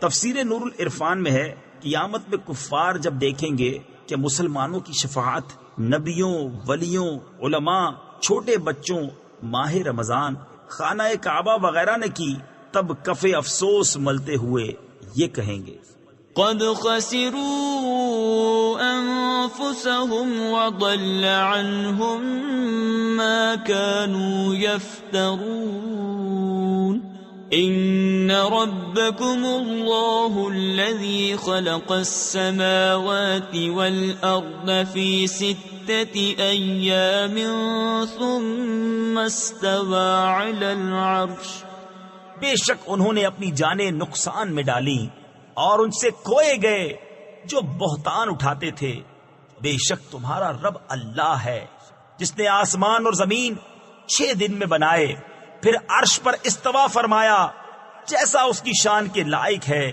تفسیر نور العرفان میں ہے قیامت میں کفار جب دیکھیں گے کہ مسلمانوں کی شفاعت نبیوں، ولیوں، علماء، چھوٹے بچوں، ماہ رمضان، خانہ کعبہ وغیرہ نے کی، تب کف افسوس ملتے ہوئے یہ کہیں گے قد خسروا انفسهم وضل عنهم ما كانوا يفترون ان ربكم الله الذي خلق السماوات والارض في 6 ايام ثم استوى على العرش بے شک انہوں نے اپنی جانیں نقصان میں ڈالی اور ان سے کھوئے گئے جو بہتان اٹھاتے تھے. بے شک تمہارا رب اللہ ہے جس نے آسمان اور زمین 6 دن میں بنائے، پھر عرش پر استوا فرمایا جیسا اس کی شان کے لائق ہے.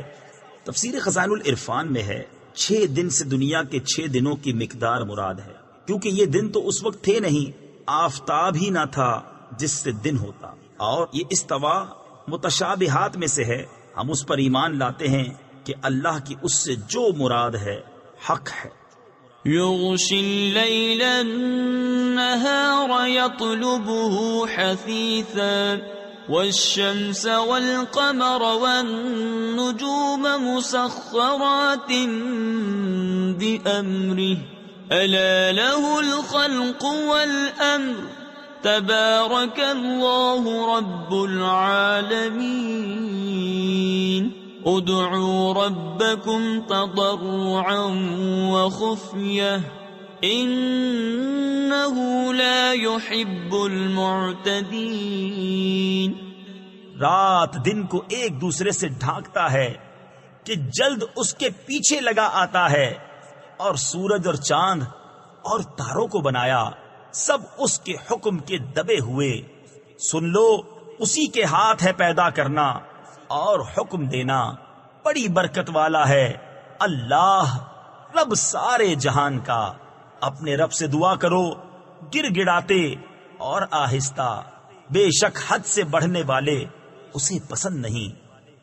تفسیر خزائن العرفان میں ہے 6 دن سے دنیا کے 6 دنوں کی مقدار مراد ہے، کیونکہ یہ دن تو اس وقت تھے نہیں، آفتاب ہی نہ تھا جس سے دن ہوتا. اور یہ استوا متشابہات میں سے ہے. ہم اس پر ایمان لاتے ہیں کہ اللہ کی اس سے جو مراد ہے حق ہے. يغشي الليل النهار يطلبه حثيثا والشمس والقمر والنجوم مسخرات بأمره ألا له الخلق والأمر تبارك الله رب العالمين ادعوا ربكم تضرعا وخفية انه لا يحب المعتدين. رات دن کو ایک دوسرے سے ڈھانکتا ہے کہ جلد اس کے پیچھے لگا آتا ہے، اور سورج اور چاند اور تاروں کو بنایا سب اس کے حکم کے دبے ہوئے. سن لو اسی کے ہاتھ ہے پیدا کرنا اور حکم دینا، بڑی برکت والا ہے اللہ رب سارے جہان کا. اپنے رب سے دعا کرو گر گڑاتے اور آہستہ، بے شک حد سے بڑھنے والے اسے پسند نہیں.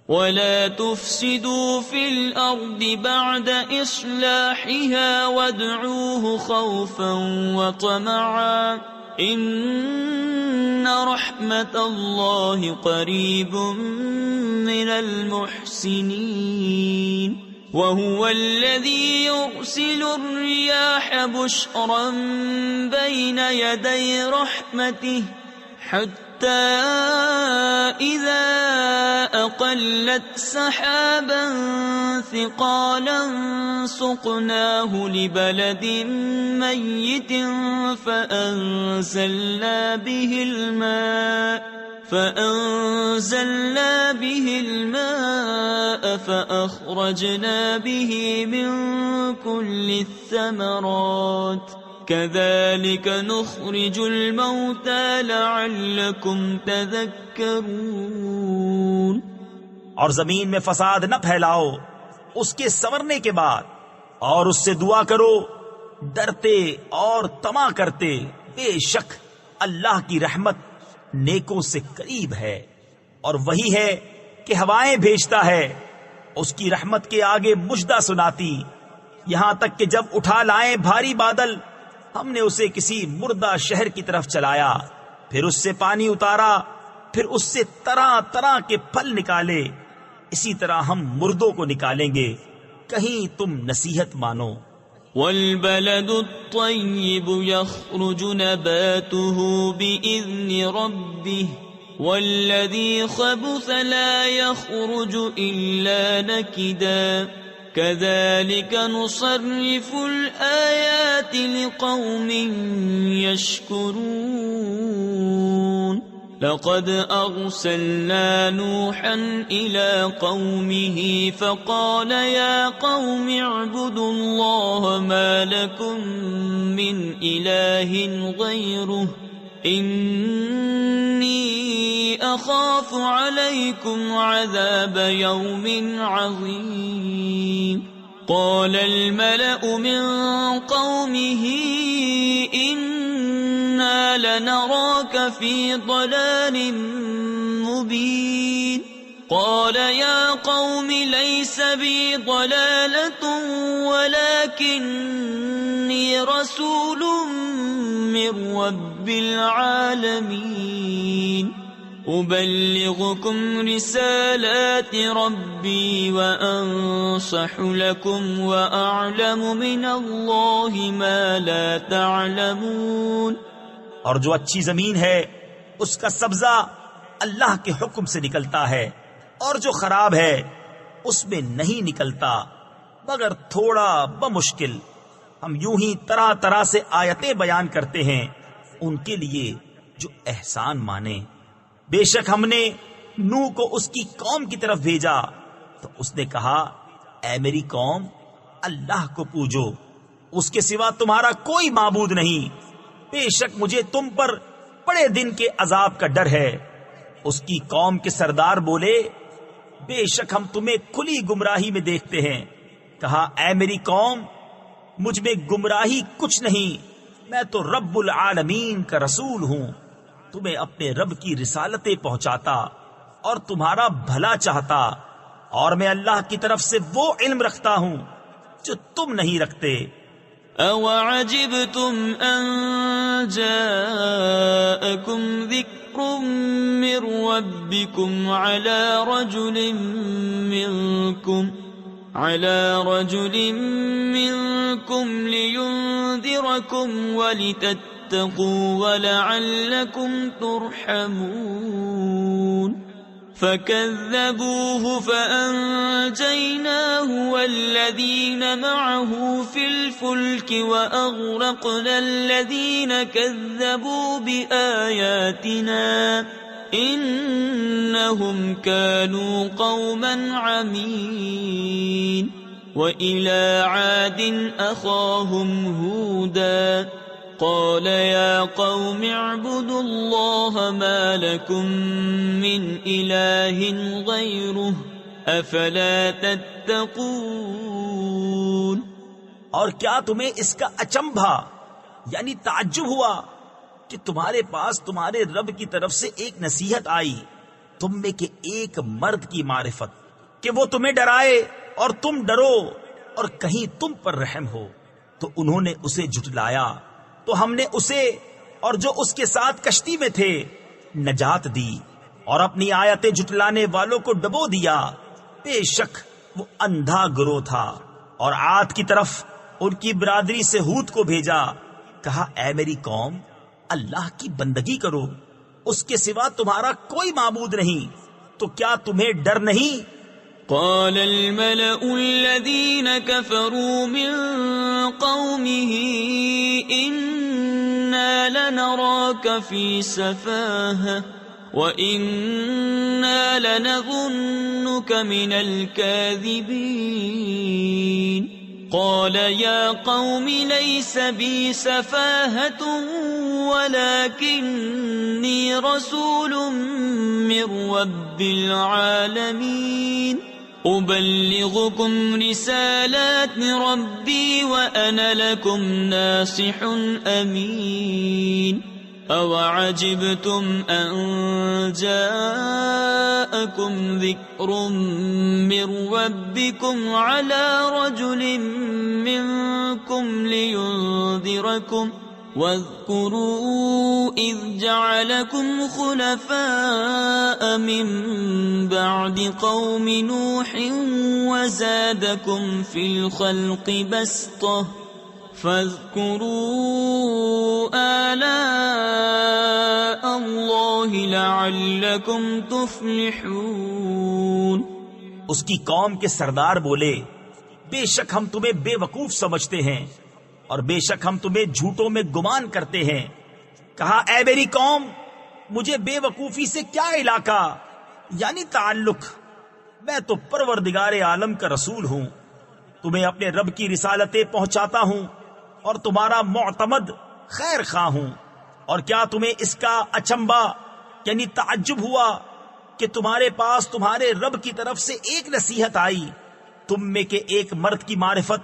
ولا تفسدوا في الأرض بعد إصلاحها وادعوه خوفا وطمعا إن رحمة الله قريب من المحسنين وهو الذي يرسل الرياح بشرا بين يدي رحمته حتى إذا أقلت سحابا ثقالا سقناه لبلد ميت فأنزلنا به الماء فأخرجنا به من كل الثمرات كذلك نخرج الموتى لعلكم تذكرون. اور زمین میں فساد نہ پھیلاؤ اس کے سنورنے کے بعد، اور اس سے دعا کرو ڈرتے اور طمع کرتے. بے شک اللہ کی رحمت نیکوں سے قریب ہے، اور وہی ہے کہ ہوائیں بھیجتا ہے اس کی رحمت کے آگے مژدہ سناتی، یہاں تک کہ جب اٹھا لائیں بھاری بادل ہم نے اسے کسی مردہ شہر کی طرف چلایا، پھر اس سے پانی اتارا، پھر اس سے طرح طرح کے پھل نکالے. اسی طرح ہم مردوں کو نکالیں گے، کہیں تم نصیحت مانو. والبلد الطيب يخرج نباته بإذن ربه والذي خبث لا يخرج إلا نكدا كذلك نصرف الآيات لقوم يشكرون. لقد أرسلنا نوحا إلى قومه فقال يا قوم اعبدوا الله ما لكم من إله غيره إني أخاف عليكم عذاب يوم عظيم. قال الملأ من قومه إنا لنراك في ضلال مبين. قال يا قوم ليس بي ضلالة ولكني رسول من رب العالمين. أبلغكم رسالات ربي وأنصح لكم وأعلم من الله ما لا تعلمون۔ اور جو اچھی زمین ہے اس کا سبزہ اللہ کے حکم سے نکلتا ہے، اور جو خراب ہے اس میں نہیں نکلتا مگر تھوڑا بمشکل۔ ہم یوں ہی طرح طرح سے آیتیں بیان کرتے ہیں ان کے لیے جو احسان مانے۔ بے شک ہم نے نوح کو اس کی قوم کی طرف بھیجا تو اس نے کہا، اے میری قوم، اللہ کو پوجو، اس کے سوا تمہارا کوئی معبود نہیں، بے شک مجھے تم پر بڑے دن کے عذاب کا ڈر ہے۔ اس کی قوم کے سردار بولے، بے شک ہم تمہیں کھلی گمراہی میں دیکھتے ہیں۔ کہا، اے میری قوم، مجھ میں گمراہی کچھ نہیں، میں تو رب العالمین کا رسول ہوں، تمہیں اپنے رب کی رسالتیں پہنچاتا اور تمہارا بھلا چاہتا، اور میں اللہ کی طرف سے وہ علم رکھتا ہوں جو تم نہیں رکھتے۔ أَوَعَجِبْتُمْ أَن جَاءَكُمْ ذِكْرٌ مِّن رَّبِّكُمْ عَلَى رَجُلٍ مِّنكُمْ لِيُنذِرَكُمْ وَلِتَتَّقُوا وَلَعَلَّكُمْ تُرْحَمُونَ فَكَذَّبُوهُ فَأَنجَيْنَاهُ وَالَّذِينَ مَعَهُ فِي الْفُلْكِ وَأَغْرَقْنَا الَّذِينَ كَذَّبُوا بِآيَاتِنَا إِنَّهُمْ كَانُوا قَوْمًا عَمِينَ وَإِلَى عَادٍ أَخَاهُمْ هُودًا قال يا قوم اعبدوا الله ما لكم من إله غيره أفلا تتقون۔ اور کیا تمہیں اس کا اچنبھا یعنی تعجب ہوا کہ تمہارے پاس تمہارے رب کی طرف سے ایک نصیحت آئی، تم میں کے ایک مرد کی معرفت، کہ وہ تمہیں ڈرائے اور تم ڈرو اور کہیں تم پر رحم ہو؟ تو انہوں نے اسے جھٹلایا تو ہم نے اسے اور جو اس کے ساتھ کشتی میں تھے نجات دی، اور اپنی آیتیں جھٹلانے والوں کو ڈبو دیا۔ بے شک وہ اندھا گروہ تھا۔ اور عاد کی طرف ان کی برادری سے ہود کو بھیجا، کہا، اے میری قوم، اللہ کی بندگی کرو، اس کے سوا تمہارا کوئی معبود نہیں، تو کیا تمہیں ڈر نہیں؟ قال الملأ الذين كفروا من قومه إنا لنراك في سفاهة وإنا لنظنك من الكاذبين قال يا قوم ليس بي سفاهة ولكني رسول من رب العالمين أبلغكم رسالات ربي وأنا لكم ناصح أمين أوعجبتم أن جاءكم ذكر من ربكم على رجل منكم لينذركم واذكروا إذ جعلكم خلفاء من بعد قوم نوح وزادكم في الخلق بسطة فاذكروا آلاء الله لعلكم تفلحون۔ اس کی قوم کے سردار بولے، بے شک ہم تمہیں بے وقوف سمجھتے ہیں اور بے شک ہم تمہیں جھوٹوں میں گمان کرتے ہیں۔ کہا، اے میری قوم، مجھے بے وقوفی سے کیا علاقہ یعنی تعلق، میں تو پروردگار عالم کا رسول ہوں، تمہیں اپنے رب کی رسالتیں پہنچاتا ہوں اور تمہارا معتمد خیر خواہ ہوں۔ اور کیا تمہیں اس کا اچنبا یعنی تعجب ہوا کہ تمہارے پاس تمہارے رب کی طرف سے ایک نصیحت آئی، تم میں کے ایک مرد کی معرفت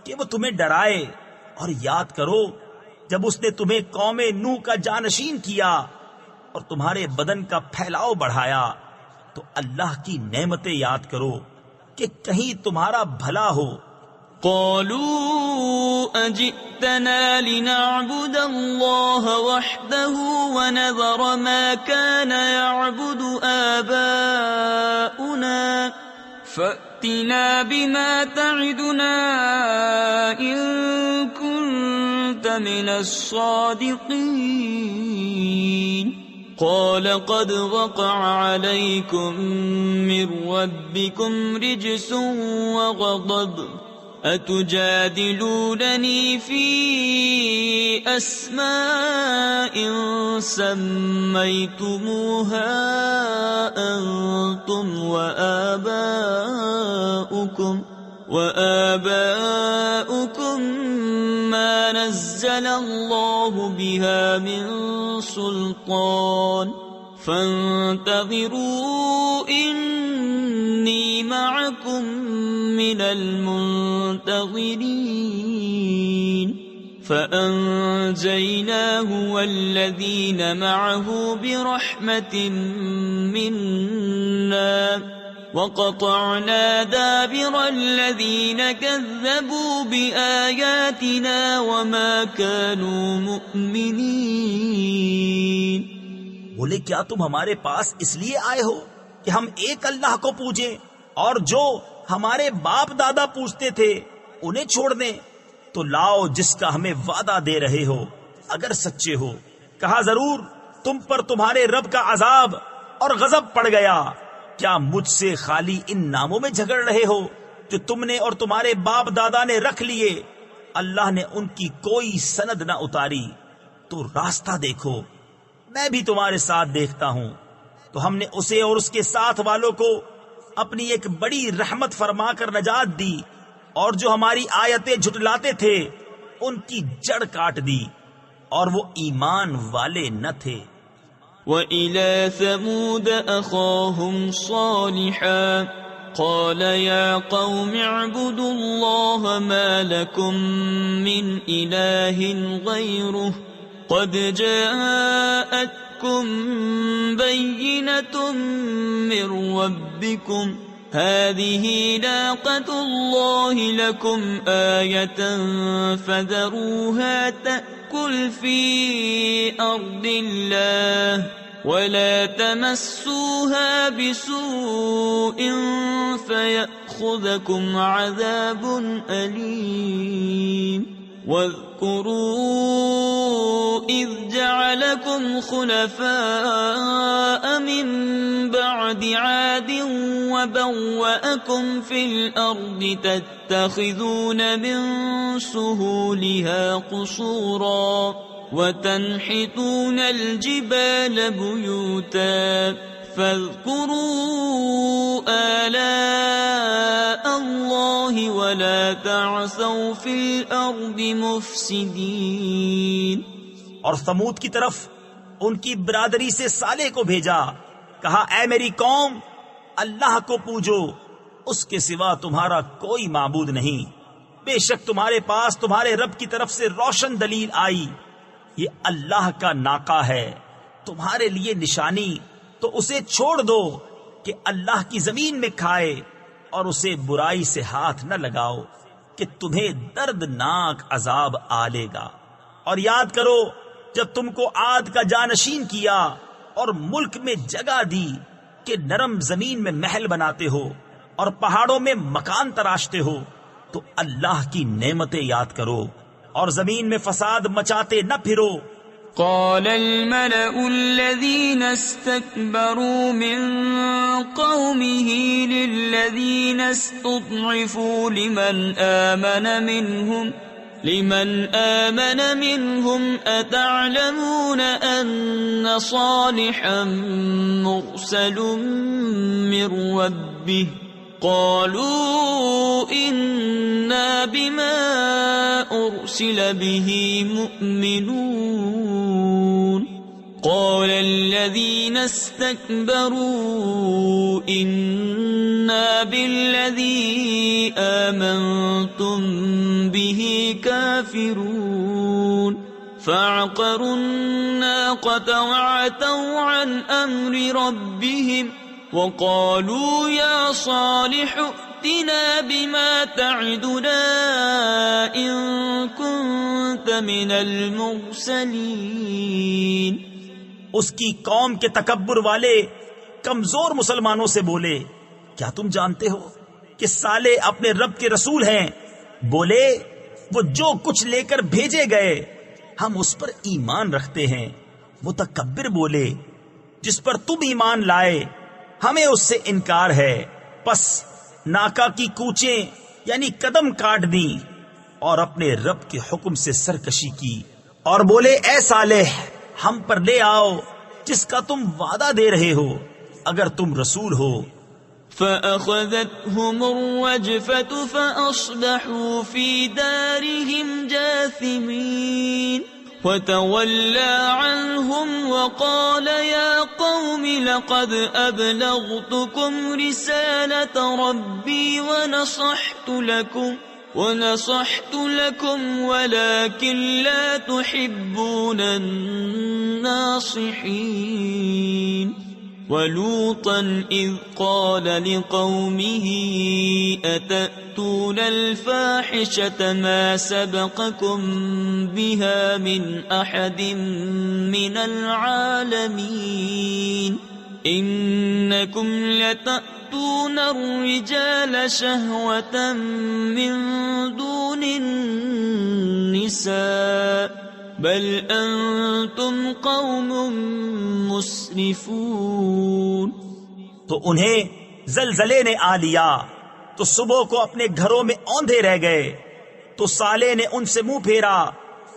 کہ وہ تمہیں ڈرائے؟ اور یاد کرو جب اس نے تمہیں قوم نوح کا جانشین کیا اور تمہارے بدن کا پھیلاؤ بڑھایا، تو اللہ کی نعمتیں یاد کرو کہ کہیں تمہارا بھلا ہو۔ قالوا أجئتنا لنعبد الله وحده ونذر ما كان يعبد آباؤنا فأتنا بما تعدنا إن كنت من الصادقين قال قد وقع عليكم من ربكم رجس وغضب أتجادلونني في أسماء سميتموها أنتم وآباؤكم ما نزل الله بها من سلطان فانتظروا إني معكم من المنتظرين فأنجيناه والذين معه برحمة منا وقطعنا دابر الذين كذبوا بآياتنا وما كانوا مؤمنين. بولے کیا تم ہمارے پاس اس لیے آئے ہو کہ ہم ایک اللہ کو پوجیں اور جو ہمارے باپ دادا پوجتے تھے انہیں چھوڑ دیں؟ تو لاؤ جس کا ہمیں وعدہ دے رہے ہو اگر سچے ہو. کہا ضرور تم پر تمہارے رب کا عذاب اور غضب پڑ گیا. کیا مجھ سے خالی ان ناموں میں جھگڑ رہے ہو جو تم نے اور تمہارے باپ دادا نے رکھ لیے؟ اللہ نے ان کی کوئی سند نہ اتاری. تو راستہ دیکھو، میں بھی تمہارے ساتھ دیکھتا ہوں. تو ہم نے اسے اور اس کے ساتھ والوں کو اپنی ایک بڑی رحمت فرما کر نجات دی، اور جو ہماری آیتیں جھٹلاتے تھے ان کی جڑ کاٹ دی، اور وہ ایمان والے نہ تھے. وَإِلَى ثَمُودَ أَخَاهُمْ صَالِحًا قَالَ يَا قَوْمِ اعْبُدُوا اللَّهَ مَا لَكُمْ مِنْ إِلَٰهٍ غَيْرُهُ قَدْ جَاءَتْكُمْ بَيِّنَةٌ مِّن رَّبِّكُمْ هَٰذِهِ نَاقَةُ اللَّهِ لَكُمْ آيَةً فَذَرُوهَا تَأْكُلْ فِي أَرْضِ اللَّهِ وَلَا تَمَسُّوهَا بِسُوءٍ فَيَأْخُذَكُمْ عَذَابٌ أَلِيمٌ. واذكروا إذ جعلكم خلفاء من بعد عاد وبوأكم في الأرض تتخذون من سهولها قصورا وتنحتون الجبال بيوتا فاذكروا آلاء الله ولا تعثوا في الأرض مفسدين. اور ثمود کی طرف ان کی برادری سے صالح کو بھیجا. کہا اے میری قوم، اللہ کو پوجو، اس کے سوا تمہارا کوئی معبود نہیں. بے شک تمہارے پاس تمہارے رب کی طرف سے روشن دلیل آئی. یہ اللہ کا ناقہ ہے تمہارے لیے نشانی، تو اسے چھوڑ دو کہ اللہ کی زمین میں کھائے، اور اسے برائی سے ہاتھ نہ لگاؤ کہ تمہیں دردناک عذاب آلے گا. اور یاد کرو جب تم کو عاد کا جانشین کیا اور ملک میں جگہ دی کہ نرم زمین میں محل بناتے ہو اور پہاڑوں میں مکان تراشتے ہو، تو اللہ کی نعمتیں یاد کرو اور زمین میں فساد مچاتے نہ پھرو. قال الملأ الذين استكبروا من قومه للذين استضعفوا لمن آمن منهم أتعلمون أن صالحا مرسل من ربه قالوا إنا بما أرسل به مؤمنون. قال الذين استكبروا إنا بالذي آمنتم به كافرون. فعقروا الناقة وعتوا عن أمر ربهم وقالوا يا صالح ائتنا بما تعدنا لمن المرسلین. اس کی قوم کے تکبر والے کمزور مسلمانوں سے بولے کیا تم جانتے ہو کہ صالح اپنے رب کے رسول ہیں؟ بولے وہ جو کچھ لے کر بھیجے گئے ہم اس پر ایمان رکھتے ہیں. متکبر بولے جس پر تم ایمان لائے ہمیں اس سے انکار ہے. پس ناکا کی کوچیں یعنی قدم کاٹ دی اور اپنے رب کے حکم سے سرکشی کی اور بولے اے صالح ہم پر لے آؤ جس کا تم وعدہ دے رہے ہو اگر تم رسول ہو. فأخذتهم الرجفة فأصبحوا في دارهم جاثمين وتولى عنهم وقال يا قوم لقد أبلغتكم رسالة ربي ونصحت لكم ولكن لا تحبون الناصحين. وَلُوطًا إِذْ قَالَ لِقَوْمِهِ أَتَأْتُونَ الْفَاحِشَةَ مَا سَبَقَكُمْ بِهَا مِنْ أَحَدٍ مِّنَ الْعَالَمِينَ. إِنَّكُمْ لَتَأْتُونَ الرِّجَالَ شَهْوَةً مِّن دُونِ النِّسَاءِ بل انتم قوم مسرفون. تو انہیں زلزلے نے آ لیا تو صبح کو اپنے گھروں میں اوندھے رہ گئے. تو صالح نے ان سے منہ پھیرا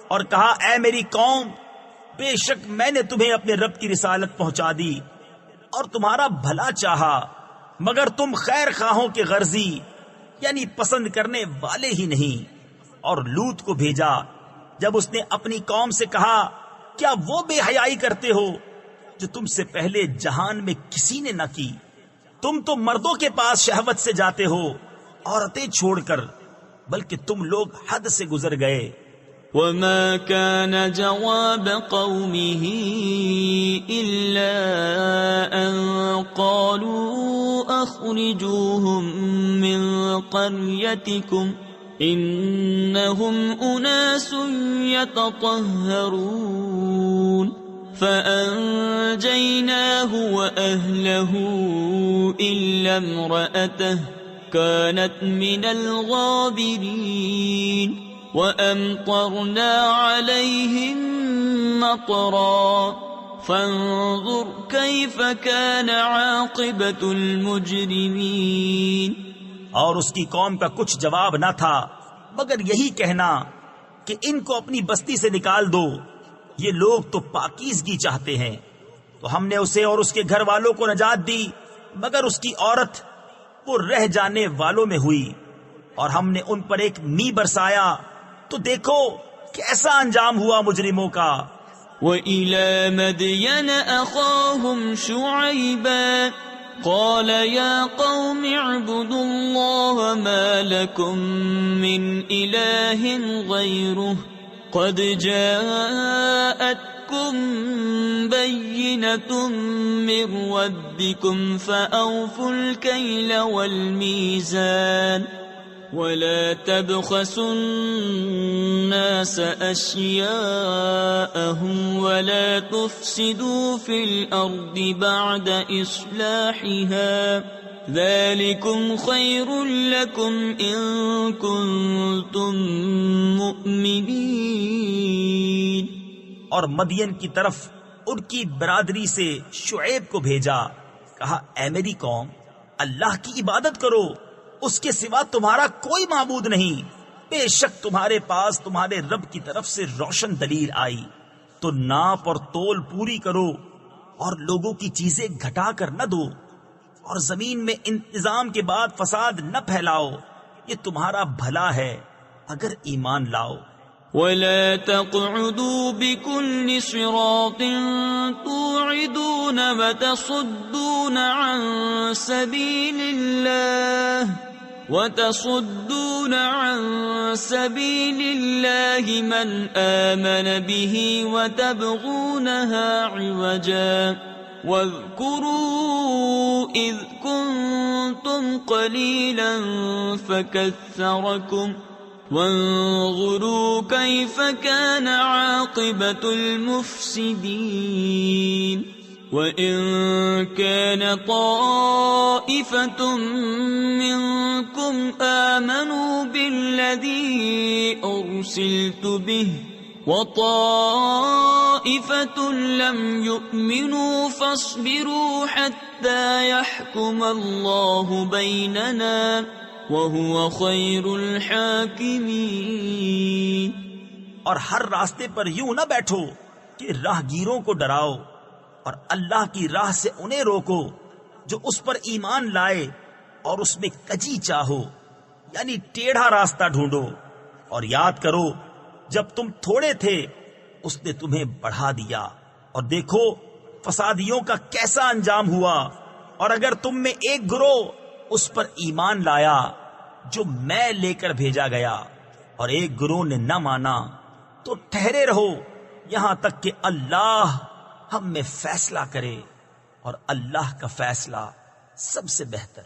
اور کہا اے میری قوم بے شک میں نے تمہیں اپنے رب کی رسالت پہنچا دی اور تمہارا بھلا چاہا مگر تم خیر خواہوں کے غرضی یعنی پسند کرنے والے ہی نہیں. اور لوط کو بھیجا جب اس نے اپنی قوم سے کہا کیا وہ بے حیائی کرتے ہو جو تم سے پہلے جہان میں کسی نے نہ کی؟ تم تو مردوں کے پاس شہوت سے جاتے ہو عورتیں چھوڑ کر بلکہ تم لوگ حد سے گزر گئے. وما كان جواب قومه إلا أن قالوا أخرجوهم من قريتكم إنهم أناس يتطهرون. فأنجيناه وأهله إلا امرأته كانت من الغابرين. وأمطرنا عليهم مطرا فانظر كيف كان عاقبة المجرمين. اور اس کی قوم کا کچھ جواب نہ تھا مگر یہی کہنا کہ ان کو اپنی بستی سے نکال دو، یہ لوگ تو پاکیزگی چاہتے ہیں. تو ہم نے اسے اور اس کے گھر والوں کو نجات دی مگر اس کی عورت وہ رہ جانے والوں میں ہوئی. اور ہم نے ان پر ایک می برسایا تو دیکھو کیسا انجام ہوا مجرموں کا. وَإِلَى مَدْيَنَ أَخَاهُمْ شُعَيْبًا قال يا قوم اعبدوا الله ما لكم من إله غيره قد جاءتكم بينة من ربكم فأوفوا الكيل والميزان ولا تبخسوا الناس أشياءهم ولا تفسدوا في الأرض بعد إصلاحها ذلكم خير لكم إن كنتم مؤمنين. اور مدین کی طرف ان کی برادری سے شعیب کو بھیجا، کہا اے میری قوم اللہ کی عبادت کرو، اس کے سوا تمہارا کوئی معبود نہیں. بے شک تمہارے پاس تمہارے رب کی طرف سے روشن دلیل آئی، تو ناپ اور تول پوری کرو اور لوگوں کی چیزیں گھٹا کر نہ دو، اور زمین میں انتظام کے بعد فساد نہ پھیلاؤ، یہ تمہارا بھلا ہے اگر ایمان لاؤ. ولا تقعدوا بكل صراط توعدون وتصدون عن سبيل الله من آمن به وتبغونها عوجا واذكروا إذ كنتم قليلا فكثركم وانظروا كيف كان عاقبة المفسدين وإن كان طائفة منكم آمنوا بالذي أرسلت به وطائفة لم يؤمنوا فاصبروا حتى يحكم الله بيننا وَهُوَ خَيْرُ الْحَاكِمِينَ۔ اور ہر راستے پر یوں نہ بیٹھو کہ راہ گیروں کو ڈراؤ، اور اللہ کی راہ سے انہیں روکو جو اس پر ایمان لائے، اور اس میں کجی چاہو یعنی ٹیڑھا راستہ ڈھونڈو۔ اور یاد کرو جب تم تھوڑے تھے اس نے تمہیں بڑھا دیا، اور دیکھو فسادیوں کا کیسا انجام ہوا۔ اور اگر تم میں ایک گروہ اس پر ایمان لایا جو میں لے کر بھیجا گیا، اور ایک گروہ نے نہ مانا، تو ٹھہرے رہو یہاں تک کہ اللہ ہم میں فیصلہ کرے، اور اللہ کا فیصلہ سب سے بہتر